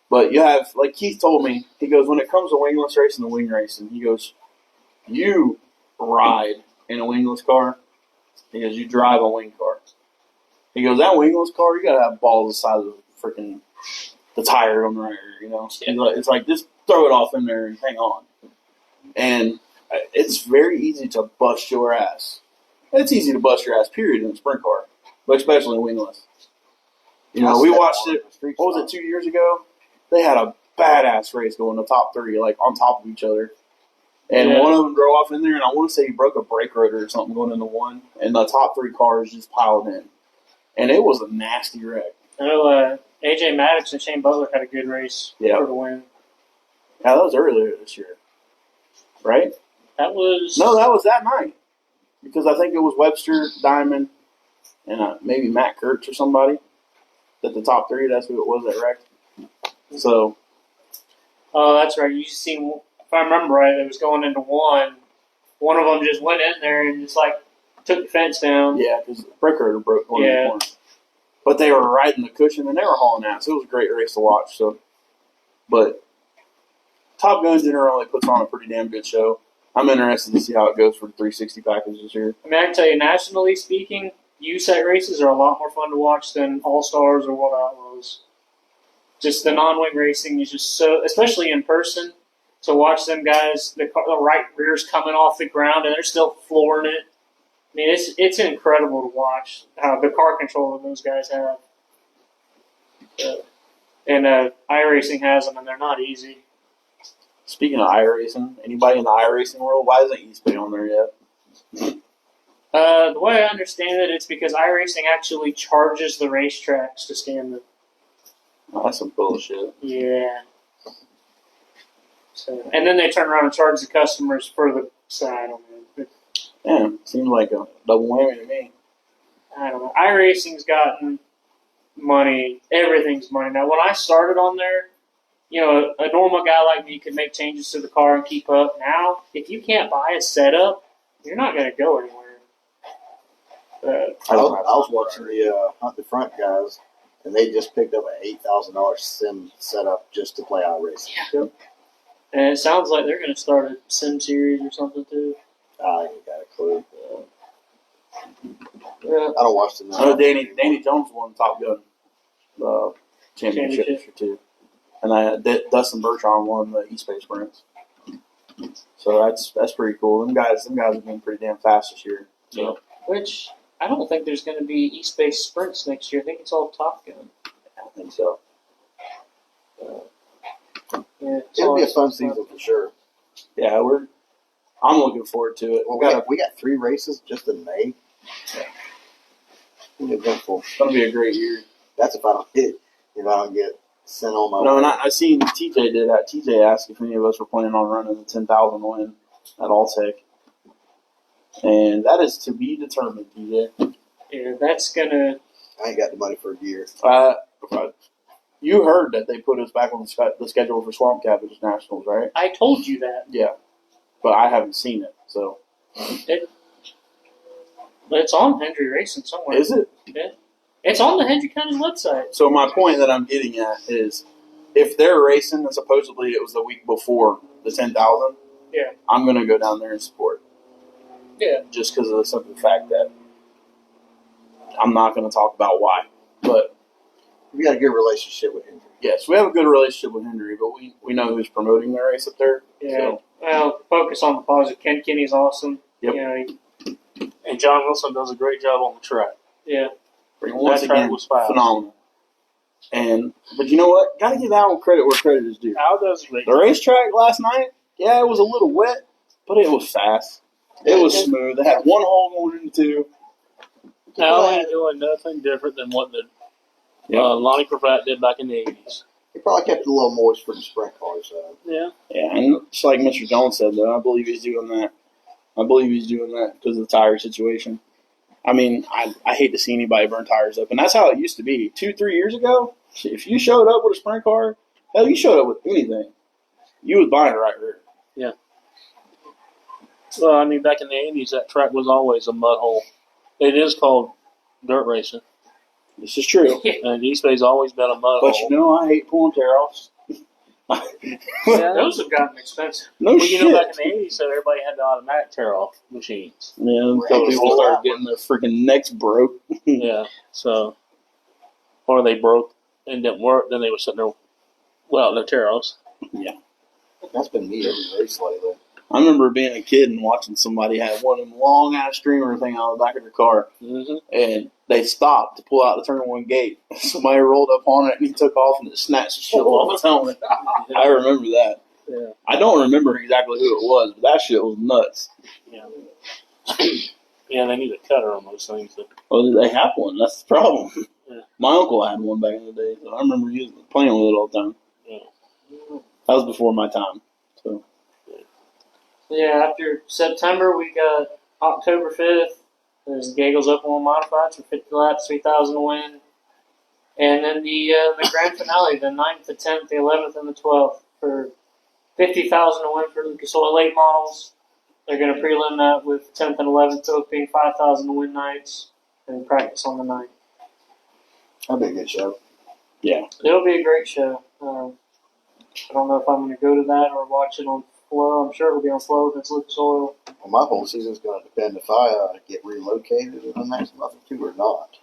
But you have, like Keith told me, he goes, when it comes to wingless racing and wing racing, he goes, you ride in a wingless car. He goes, you drive a wing car. He goes, that wingless car, you got to have balls the size of freaking the tire on the right rear, you know? Yeah. It's like, just throw it off in there and hang on. And it's very easy to bust your ass. It's easy to bust your ass, period, in a sprint car, but especially in wingless. You know, we watched it, what was it, 2 years ago? They had a badass race going the top three, like on top of each other. And one of them drove off in there, and I want to say he broke a brake rotor or something going into one, and the top three cars just piled in. And it was a nasty wreck. I know AJ Maddox and Shane Butler had a good race for the win. Yeah, that was earlier this year, right? That was that night. Because I think it was Webster, Diamond, and maybe Matt Kurtz or somebody. At the top three, that's who it was that wrecked. So. Oh, that's right. You seen, if I remember right, it was going into one. One of them just went in there and just took the fence down. Yeah, because the brake rotor broke going in the corner. But they were riding the cushion and they were hauling ass. It was a great race to watch. So, but Top Gun generally puts on a pretty damn good show. I'm interested to see how it goes for the 360 package this year. I mean, I can tell you, nationally speaking, USAC races are a lot more fun to watch than All Stars or what that was. Just the non-wing racing is just so, especially in person, to watch them guys, the right rear's coming off the ground and they're still flooring it. I mean, it's incredible to watch how the car control that those guys have. And iRacing has them, and they're not easy. Speaking of iRacing, anybody in the iRacing world, why isn't Eastbay on there yet? The way I understand it, it's because iRacing actually charges the racetracks to stand them. Oh, that's some bullshit. Yeah. So, and then they turn around and charge the customers for the side on it. Yeah, seems like a double whammy to me. I don't know. iRacing's gotten money. Everything's money. Now, when I started on there, a normal guy like me could make changes to the car and keep up. Now, if you can't buy a setup, you're not going to go anywhere. I was watching the Hunt the Front guys, and they just picked up an $8,000 sim setup just to play iRacing. Yeah. And it sounds like they're going to start a sim series or something, too. I ain't got a clue. Yeah. I don't watch the news. I know Danny Jones won Top Gun championship this year too, and Dustin Bertrand won the Eastbay sprints. So that's pretty cool. Them guys have been pretty damn fast this year. So. Which I don't think there's going to be Eastbay sprints next year. I think it's all Top Gun. I think so. Yeah, It'll be a fun season for sure. Yeah, I'm looking forward to it. Well, we got 3 races just in May. Yeah. Eventful. It's gonna be a great year. That's if I don't get sent on my No, way. and I seen TJ did that. TJ asked if any of us were planning on running the 10,000 win at Alltech. And that is to be determined, TJ. Yeah, that's going to... I ain't got the money for a gear. You heard that they put us back on the schedule for Swamp Cabbage Nationals, right? I told you that. Yeah. But I haven't seen it, so. It's on Hendry Racing somewhere. Is it? Yeah. It's on the Hendry County website. So my point that I'm getting at is, if they're racing, and supposedly it was the week before the 10,000, Yeah. I'm going to go down there and support. Yeah. Just because of the simple fact that I'm not going to talk about why. But We got a good relationship with him. yes, we have a good relationship with Henry, but we know who's promoting the race up there. Yeah. So, Well, focus on the positive. Ken Kinney's awesome. Yep. You know, And John Wilson does a great job on the track. yeah. once That track again, was fast. phenomenal. But you know what? Got to give Al credit where credit is due. Al does a great The racetrack last night, yeah, it was a little wet, but it was fast. It was smooth. They had one hole going into two. Al ain't doing nothing different than what the Lonnie Cravat did back in the 80s. He probably kept it a little moist for the sprint cars. Yeah. Yeah, and just like Mr. Jones said, though, I believe he's doing that. I believe he's doing that because of the tire situation. I mean, I hate to see anybody burn tires up, and that's how it used to be. 2-3 years ago, if you showed up with a sprint car, hell, you showed up with anything, you was buying it right here. Yeah. Well, I mean, back in the 80s, that track was always a mud hole. It is called dirt racing. This is true. And Eastbay's always been a mud But hole. you know, I hate pulling tear-offs. Yeah. Those have gotten expensive. No Well, shit. you know, back in the 80s, so everybody had the automatic tear-off machines. Yeah, until people started getting their freaking necks broke. Yeah, so. Or they broke and didn't work, then they were sitting there, well, no tear-offs. Yeah. That's been me every race lately. I remember being a kid and watching somebody have one of them long ass streamer thing on the back of their car, Mm-hmm. and they stopped to pull out the turn one gate. Somebody rolled up on it and he took off and it snatched the shit off his helmet. I remember that. Yeah. I don't remember exactly who it was, but that shit was nuts. Yeah. Yeah, they need a cutter on those things. Well, they have one. That's the problem. Yeah. My uncle had one back in the day, so I remember playing with it all the time. Yeah. That was before my time. So. Yeah, after September, we got October 5th. There's Gaggles Open Wheel Modifieds for 50 laps, 3,000 to win. And then the grand finale, the 9th, the 10th, the 11th, and the 12th for 50,000 to win for Lucas Oil late models. They're going to prelim that with 10th and 11th both being 5,000 to win nights and practice on the 9th. That'd be a good show. Yeah. It'll be a great show. I don't know if I'm going to go to that or watch it on Flow. I'm sure it'll be on Flow if it's Lucas Oil. Well, my whole season's going to depend if I get relocated in the next month or two or not.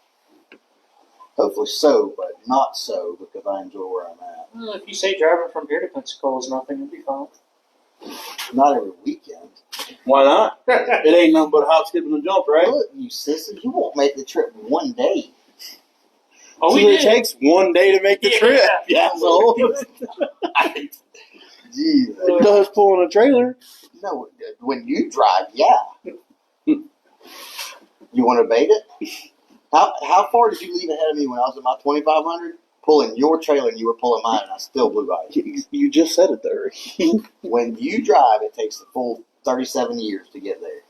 Hopefully so, but not so because I enjoy where I'm at. Well, if you say driving from here to Pensacola is nothing, it'll be fine. Not every weekend. Why not? It ain't nothing but a hop, skip, and a jump, right? Look, you sissy, you won't make the trip one day. Oh, So we it did. takes one day to make the Yeah. trip. Yeah, so Jeez. it does pull in a trailer. No, when you drive, yeah. You want to bait it? How far did you leave ahead of me when I was at my 2,500? Pulling your trailer and you were pulling mine, and I still blew by you. You just said it there. When you drive, it takes the full 37 years to get there.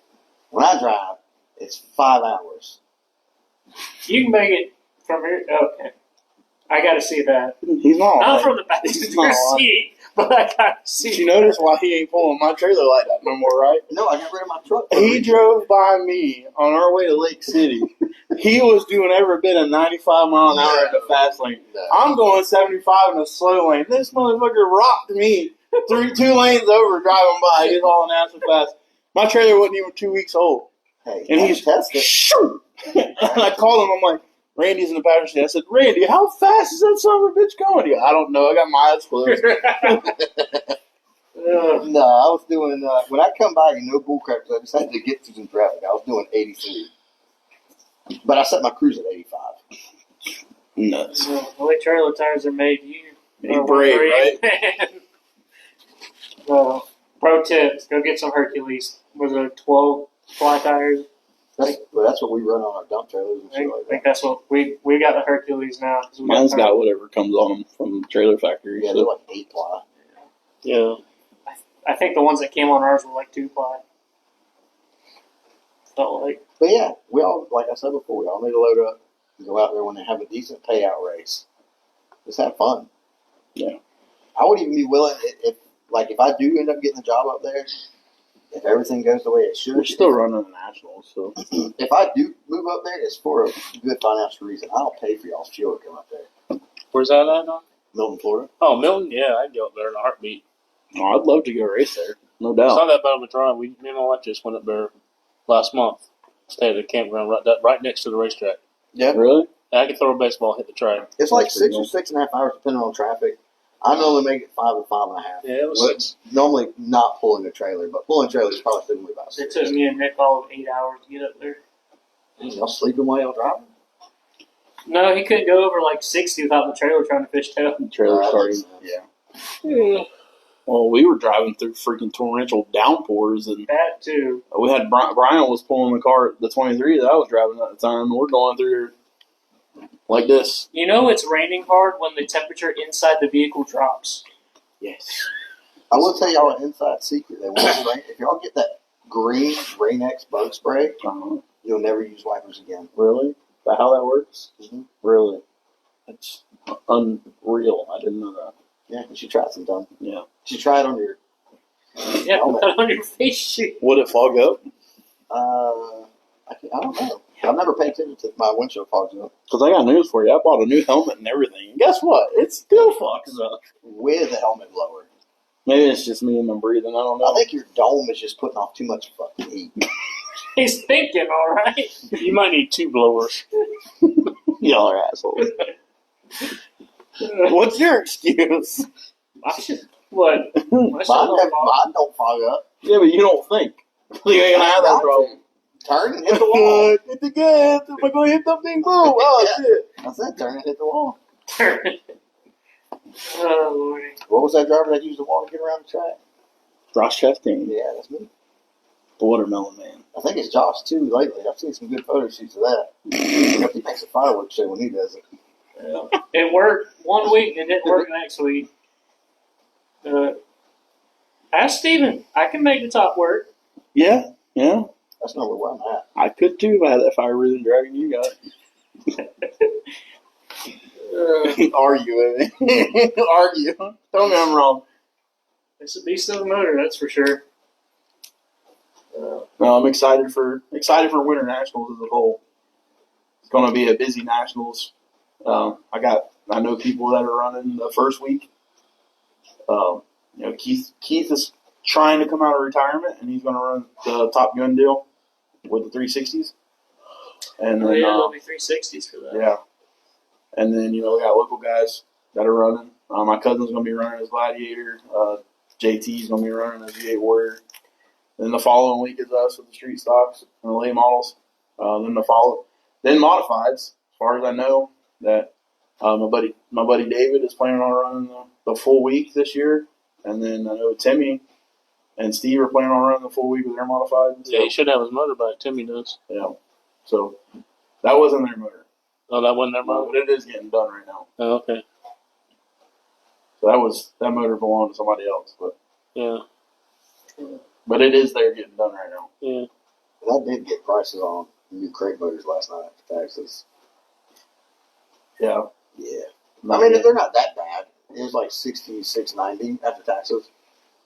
When I drive, it's 5 hours. You can make it from here. Okay. I got to see that. He's not. Not Right. from the He's not passenger lying. seat, but I got to see Did you notice why he ain't pulling my trailer like that no more, right? No, I got rid of my truck. He drove by me on our way to Lake City. He was doing every bit of 95 mile an hour in the fast lane. No. I'm going 75 in the slow lane. This motherfucker rocked me 2 lanes over driving by. He's hauling ass so fast. My trailer wasn't even 2 weeks old. Hey, And I he's tested. shoo! And I called him. I'm like, Randy's in the passenger seat. I said, Randy, how fast is that son of a bitch going? He goes, I don't know. I got my eyes closed. No, I was doing, when I come by, no bullcrap, because I just had to get through some traffic. I was doing 83. But I set my cruise at 85. Nuts. The way trailer tires are made, You brave, right? Well, pro tip: go get some Hercules. Was it 12 fly tires? That's what we run on our dump trailers and I shit like think that. that's what we got the Hercules now. 'Cause we Mine's tires. got whatever comes on them from the trailer factory. Yeah, So. they're like 8 ply. Yeah. I think the ones that came on ours were like 2 ply. Felt like. But yeah, we all, like I said before, we all need to load up and go out there when they have a decent payout race. Just have fun. Yeah. I would even be willing, if I do end up getting a job up there, if everything goes the way it should, We're still running the Nationals, so. if I do move up there, it's for a good financial reason. I'll pay for y'all's fuel to come up there. Where's that at now? Milton, Florida. Oh, Milton? Yeah, I'd go up there in a heartbeat. Oh, I'd love to go race there. No It's doubt. not that bad of a drive. Me and my wife just went up there last month. Stayed at a campground right next to the racetrack. Yeah. Really? I could throw a baseball, hit the track. It's like That's pretty 6 or 6.5 hours depending on traffic. I normally make it 5 or 5.5. Yeah, it was Well, 6. normally not pulling a trailer, but pulling a trailer is probably typically about It 6. took me and Nick all of 8 hours to get up there. Y'all sleeping while y'all driving? No, he couldn't go over like 60 without the trailer trying to fish tail. Trailer That starting. makes sense. Yeah. Well, we were driving through freaking torrential downpours, and That too. we had Brian was pulling the car, the 23 that I was driving at the time. We're going through like this. You know it's raining hard when the temperature inside the vehicle drops. Yes. I will tell y'all an inside secret. That when it's rain, if y'all get that green Rain-X bug spray, you'll never use wipers again. Really? Is that how that works? Mm-hmm. Really? That's unreal. I didn't know that. Yeah, you should try it sometime. Yeah. You should try it on your. Yeah, put it on your face sheet. Would it fog up? I don't know. I've never paid attention to my windshield fogs up. Because I got news for you. I bought a new helmet and everything. And guess what? It still fogs up. With a helmet blower. Maybe it's just me and my breathing. I don't know. I think your dome is just putting off too much fucking heat. He's thinking, all right. You might need 2 blowers. Y'all are assholes. What's your excuse? I should, what? I should Mine don't fog up. Yeah, but you don't think. You ain't gonna have that problem. Turn and hit the wall. Hit the gas. Am I gonna hit something? Boom. Oh, Yeah. shit. I said turn and hit the wall. Oh, Lordy. What was that driver that used the wall to get around the track? Ross Chastain. Yeah, that's me. The watermelon man. I think it's Josh too lately. I've seen some good photo shoots of that. He makes a fireworks show when he does it. Yeah. It worked one week and it didn't work next week. Ask Steven. I can make the top work. Yeah. Yeah. That's not where I'm at. I could too if I had that fire breathing dragon you got. Argue with me. Argue. Tell me I'm wrong. It's a beast of a motor, that's for sure. No, I'm excited for Winter Nationals as a whole. It's going to be a busy Nationals. I know people that are running the first week. Keith is trying to come out of retirement, and he's going to run the Top Gun deal with the 360s. And then, there'll be 360s for that. yeah. And then, we got local guys that are running. My cousin's going to be running as Gladiator. JT's going to be running as V8 Warrior. Then the following week is us with the street stocks and the late models. Then modifieds, as far as I know, that my buddy David is planning on running the full week this year. And then I know Timmy and Steve are planning on running the full week with their modified. Yeah, he should have his motorbike. Timmy does. Yeah. So that wasn't their motor. Oh, that wasn't their motor? But it is getting done right now. Oh, okay. So that motor belonged to somebody else. But it is there getting done right now. Yeah. And I did get prices on new crate motors last night after taxes. Yeah. Yeah. I mean, they're not that bad. It was like $66.90 after taxes.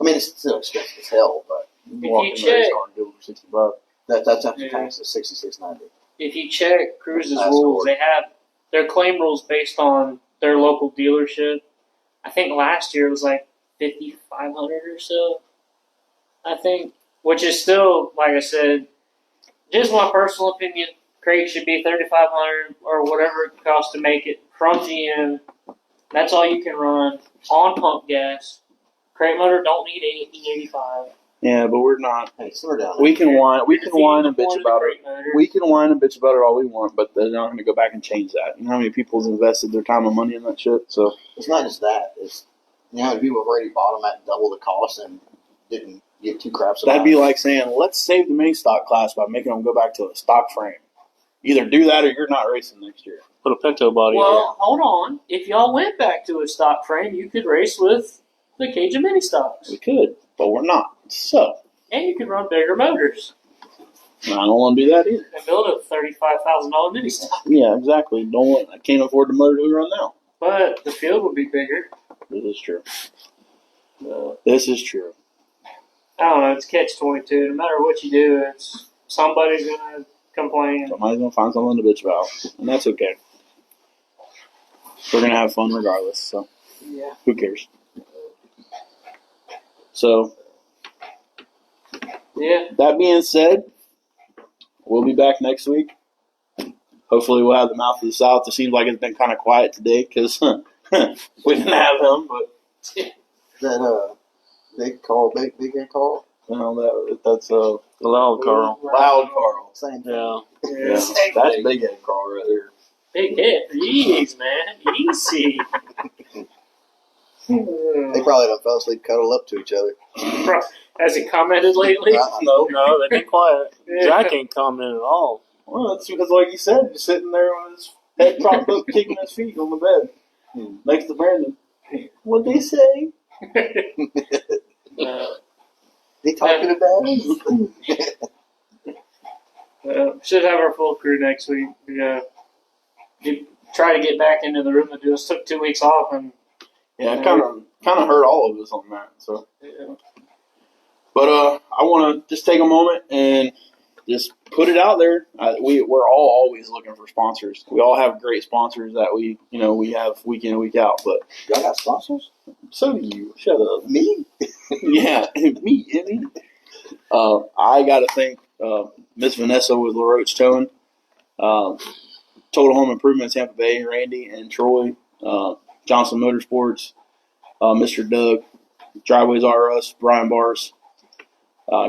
I mean, it's still expensive as hell, but you walk in the race car and do it for $60. that's after taxes, $66.90. If you check Cruise's That's rules, cool. they have their claim rules based on their local dealership. I think last year it was like 5,500 or so. I think, which is still, like I said, just my personal opinion. Crate should be 3,500 or whatever it costs to make it from GM. That's all you can run on pump gas. Crate motor don't need 85. Yeah, but we're not. Hey, slow down. We can whine and bitch about it. Motor. We can whine and bitch about it all we want, but they're not going to go back and change that. You know how many people's invested their time and money in that shit? So It's not just that. It's people have already bought them at double the cost and didn't give two craps about that'd be it. like saying, let's save the mini stock class by making them go back to a stock frame. Either do that or you're not racing next year. Put a Pinto body on Well, hold on. If y'all went back to a stock frame, you could race with the cage of mini stocks. We could, but we're not. So And you could run bigger motors I don't want to do that either. and build a $35,000 mini stock. Yeah, exactly. I can't afford the motor we run now. But the field would be bigger. This is true. This is true. I don't know. It's catch-22. No matter what you do, it's somebody's gonna complain. Somebody's gonna find something to bitch about, and that's okay. We're gonna have fun regardless. So Yeah. who cares? So Yeah. that being said, we'll be back next week. Hopefully, we'll have the mouth of the South. It seems like it's been kind of quiet today because we didn't have him, but That big head call. That's Loud, Carl. Loud Carl. Same thing. Yeah. Yeah, that's big head Carl right there. Big hit. Jeez, man. Easy. They probably done fell asleep cuddled up to each other. Has he commented lately? No, No, they've been quiet. Yeah. Jack ain't commenting at all. well, that's because, like you said, he's sitting there with his head propped up, kicking his feet on the bed next to Brandon. What'd they say? They talking about us? Should have our full crew next week. Try to get back into the room and do. Us took 2 weeks off, and Yeah, it kind of hurt all of us on that. So, yeah. but I want to just take a moment and just put it out there. We're all always looking for sponsors. We all have great sponsors that we have week in and week out. But Y'all got sponsors? so do you. Shut up. Me? Yeah, me. I got to thank Miss Vanessa with LaRoche Towing, Total Home Improvement Tampa Bay, Randy and Troy, Johnson Motorsports, Mr. Doug, Driveways R Us, Brian Bars.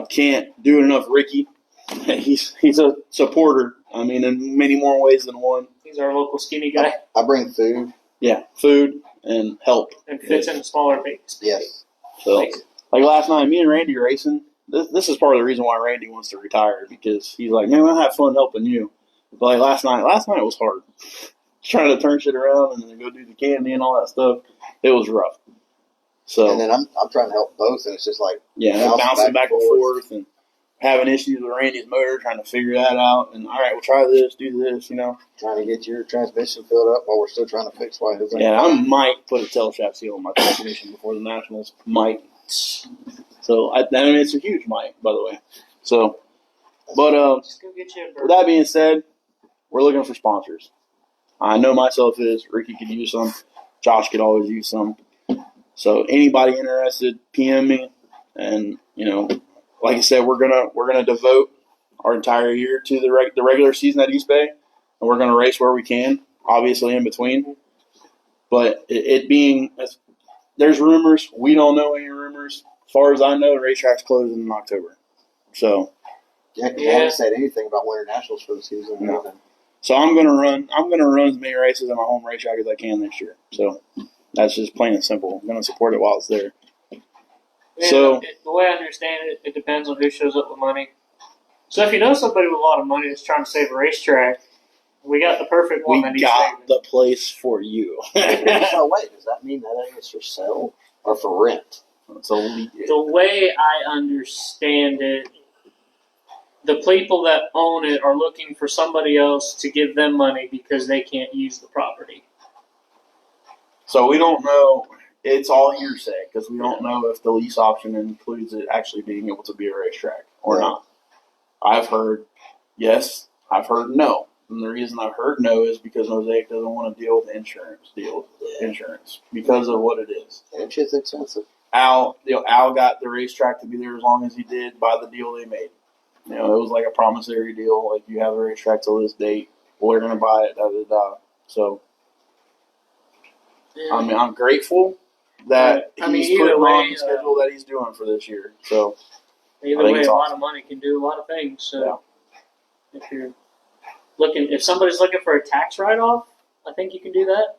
Can't do it enough, Ricky. He's a supporter. I mean, in many more ways than one. He's our local skinny guy I bring food. Yeah, food and help. and fits in smaller things. Yes. So, like last night, me and Randy are racing. This is part of the reason why Randy wants to retire because he's like, man, I have fun helping you. But like last night was hard. Trying to turn shit around and then go do the candy and all that stuff. It was rough. So And then I'm trying to help both, and it's just like bouncing back and forth and having issues with Randy's motor, trying to figure that out. And all right, we'll try this, do this, trying to get your transmission filled up while we're still trying to fix why his. Yeah, I might put a tail shaft seal on my transmission before the Nationals. Might. So I mean, it's a huge might, by the way. So, but Just go get you a with burger. that being said, we're looking for sponsors. I know myself is. Ricky could use some. Josh could always use some. So anybody interested, PM me. And like I said, we're gonna devote our entire year to the regular season at Eastbay, and we're gonna race where we can, obviously in between. But it being, there's rumors. We don't know any rumors. As far as I know, the racetrack's closing in October. So. Yeah, 'cause I haven't said anything about Winter Nationals for the season. No. So I'm gonna run as many races at my home racetrack as I can this year. So that's just plain and simple. I'm gonna support it while it's there. Yeah, So- the way I understand it, it depends on who shows up with money. So if you know somebody with a lot of money that's trying to save a racetrack, we got the perfect one We that he's got saving. the place for you. So wait, does that mean that is for sale or for rent? So The way I understand it, the people that own it are looking for somebody else to give them money because they can't use the property. So we don't know. It's all hearsay because we don't know if the lease option includes it actually being able to be a racetrack or not. I've heard yes. I've heard no. And the reason I've heard no is because Mosaic doesn't want to deal with insurance because of what it is. And shit's expensive. Al got the racetrack to be there as long as he did by the deal they made. It was like a promissory deal. Like, you have a racetrack till this date. We're going to buy it, da-da-da. So, Yeah. I mean, I'm grateful that he's either putting way, on the schedule that he's doing for this year. So, Either I think way, it's a lot awesome. of money can do a lot of things. So if somebody's looking for a tax write-off, I think you can do that.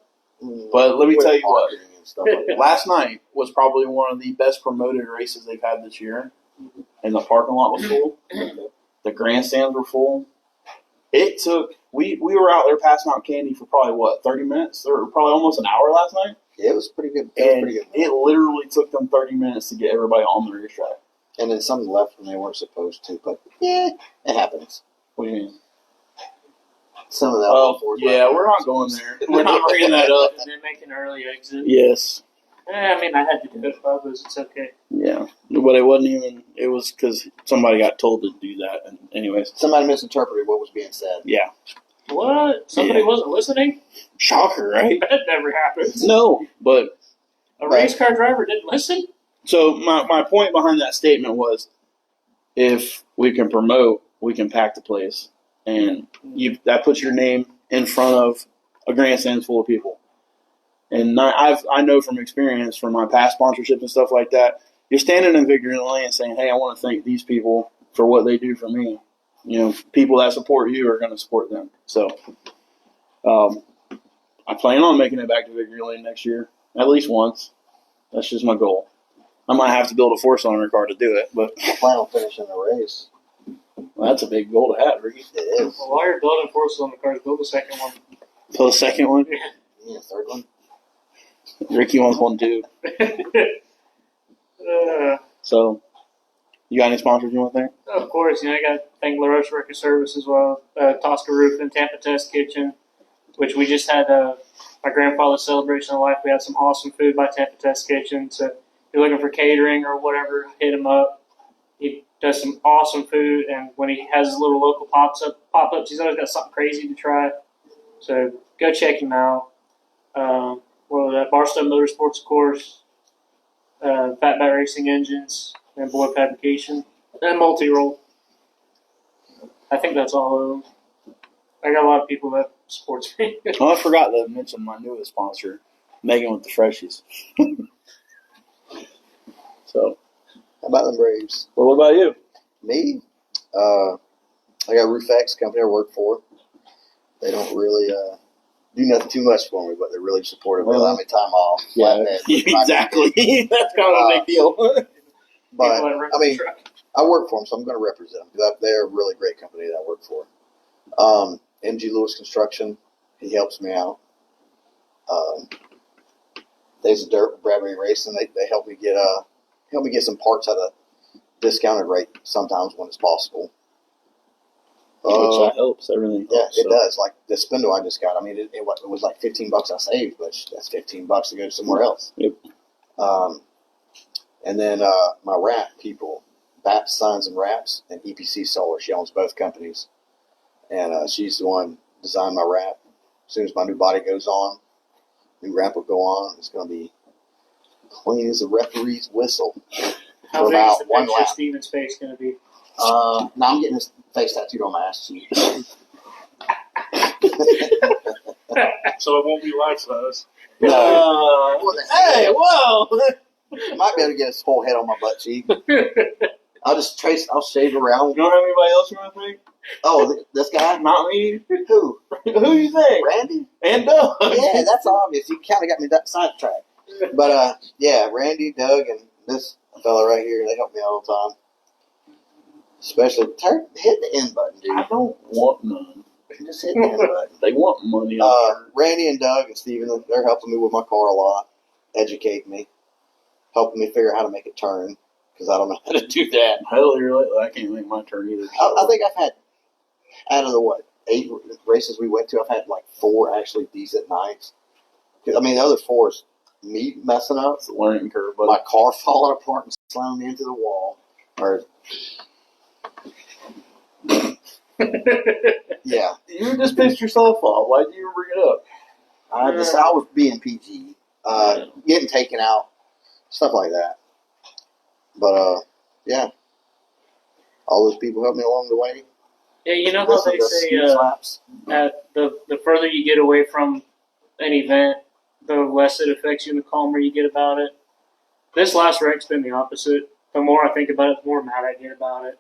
But let me With tell you what. marketing and stuff like that. Last night was probably one of the best promoted races they've had this year. And the parking lot was full. The grandstands were full. It took, we were out there passing out candy for probably, 30 minutes? Or probably almost an hour last night. Yeah, it was pretty good. And it literally took them 30 minutes to get everybody on the racetrack. And then some left when they weren't supposed to. But, yeah, it happens. What do you mean? Some of that. Oh, yeah, we're not going there. We're not bringing that up. And then make an early exit. Yes. I mean, I had to do it, but it's okay. Yeah, but it wasn't even. It was because somebody got told to do that. And anyways, Somebody misinterpreted what was being said. yeah. What? Somebody wasn't listening? Shocker, right? That never happens. No, but A race car driver didn't listen? so my point behind that statement was, if we can promote, we can pack the place, and that puts your name in front of a grandstand full of people. And I know from experience, from my past sponsorships and stuff like that, you're standing in Victory Lane saying, hey, I want to thank these people for what they do for me. You know, people that support you are going to support them. So I plan on making it back to Victory Lane next year, at least once. That's just my goal. I might have to build a four-cylinder car to do it, but I plan on finishing the race. well, that's a big goal to have, Ricky. It is. Well, while you're building four-cylinder cars, build the second one. So the second one, Yeah, third one. Ricky wants one too. So, you got any sponsors you want to thank? Of course, I got to thank La Roche Record Service as well. Tosca Roof and Tampa Test Kitchen, which we just had my grandfather's celebration of life. We had some awesome food by Tampa Test Kitchen. So, if you're looking for catering or whatever, hit him up. He does some awesome food, and when he has his little local pop-ups, he's always got something crazy to try. So, go check him out. Barstow Motorsports, of course. Fatback Racing Engines and Boy Fabrication and Multi-Roll. I think that's all of them. I got a lot of people that supports me. Oh, I forgot to mention my newest sponsor, Megan with the Freshies. So, How about them Braves? well, what about you? Me? I got RoofX company I work for. They don't really do nothing too much for me, but they're really supportive. They allow me time off. Yeah, flatbed, exactly. That's kind of a big deal. But I mean, I work for them, so I'm going to represent them. They're a really great company that I work for. MG Lewis Construction, he helps me out. There's a Dirt Bradbury Racing. They help me get some parts at a discounted rate sometimes when it's possible. Which that helps everything. Yeah, helps, it does. Like the spindle I just got. I mean, it was like $15 I saved, but that's $15 to go somewhere else. Yep. And then my wrap people, Baps Signs and Wraps, and EPC Solar. She owns both companies, and she's the one designed my wrap. As soon as my new body goes on, new wrap will go on. It's going to be clean as a referee's whistle. How for big is about the one picture lap. Steven's face going to be? Now I'm getting his face tattooed on my ass cheek. So it won't be life size. No. Hey, whoa! I might be able to get his whole head on my butt cheek. I'll shave around. You don't have anybody else you want to thank? Oh, this guy? Not me. Who? Who you think? Randy? And Doug. Yeah, that's obvious. You kind of got me that sidetracked. But, yeah, Randy, Doug, and this fella right here, they help me all the time. Especially, hit the end button, dude. I don't want none. Just hit the end button. They want money. Randy and Doug and Steven, they're helping me with my car a lot, educating me, helping me figure out how to make it turn, because I don't know how to do that. Hell, you're lately. I can't make my turn either. I think I've had, out of the 8 races we went to, I've had like 4 actually decent nights. I mean, the other 4 is me messing up, It's a learning curve, but my car falling apart and slamming me into the wall, or yeah, you just pissed yourself off. Why did you bring it up? I was being PG, getting taken out, stuff like that. But yeah, all those people helped me along the way. Yeah, you know how they say the further you get away from an event, the less it affects you and the calmer you get about it. This last wreck's been the opposite. The more I think about it, the more mad I get about it.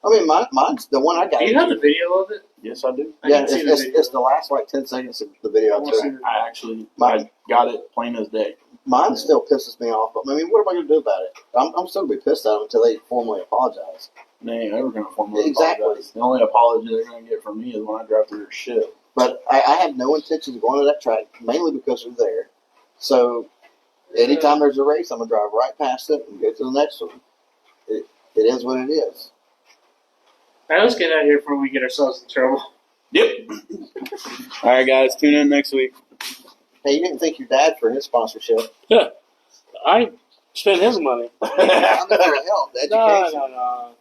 I mean, mine's the one I got. Do you have the video of it? Yes, I do. Yeah, it's the last like 10 seconds of the video. I got it plain as day. Mine still pisses me off, but I mean, what am I going to do about it? I'm still going to be pissed at them until they formally apologize. They ain't ever going to formally Exactly. apologize. The only apology they're going to get from me is when I drive through their shit. But I have no intention of going to that track, mainly because they're there. So anytime there's a race, I'm going to drive right past it and go to the next one. It is what it is. All right, let's get out of here before we get ourselves in trouble. Yep. All right, guys. Tune in next week. Hey, you didn't thank your dad for his sponsorship. Yeah. I spent his money. I'm there to help. The No, education. no, no.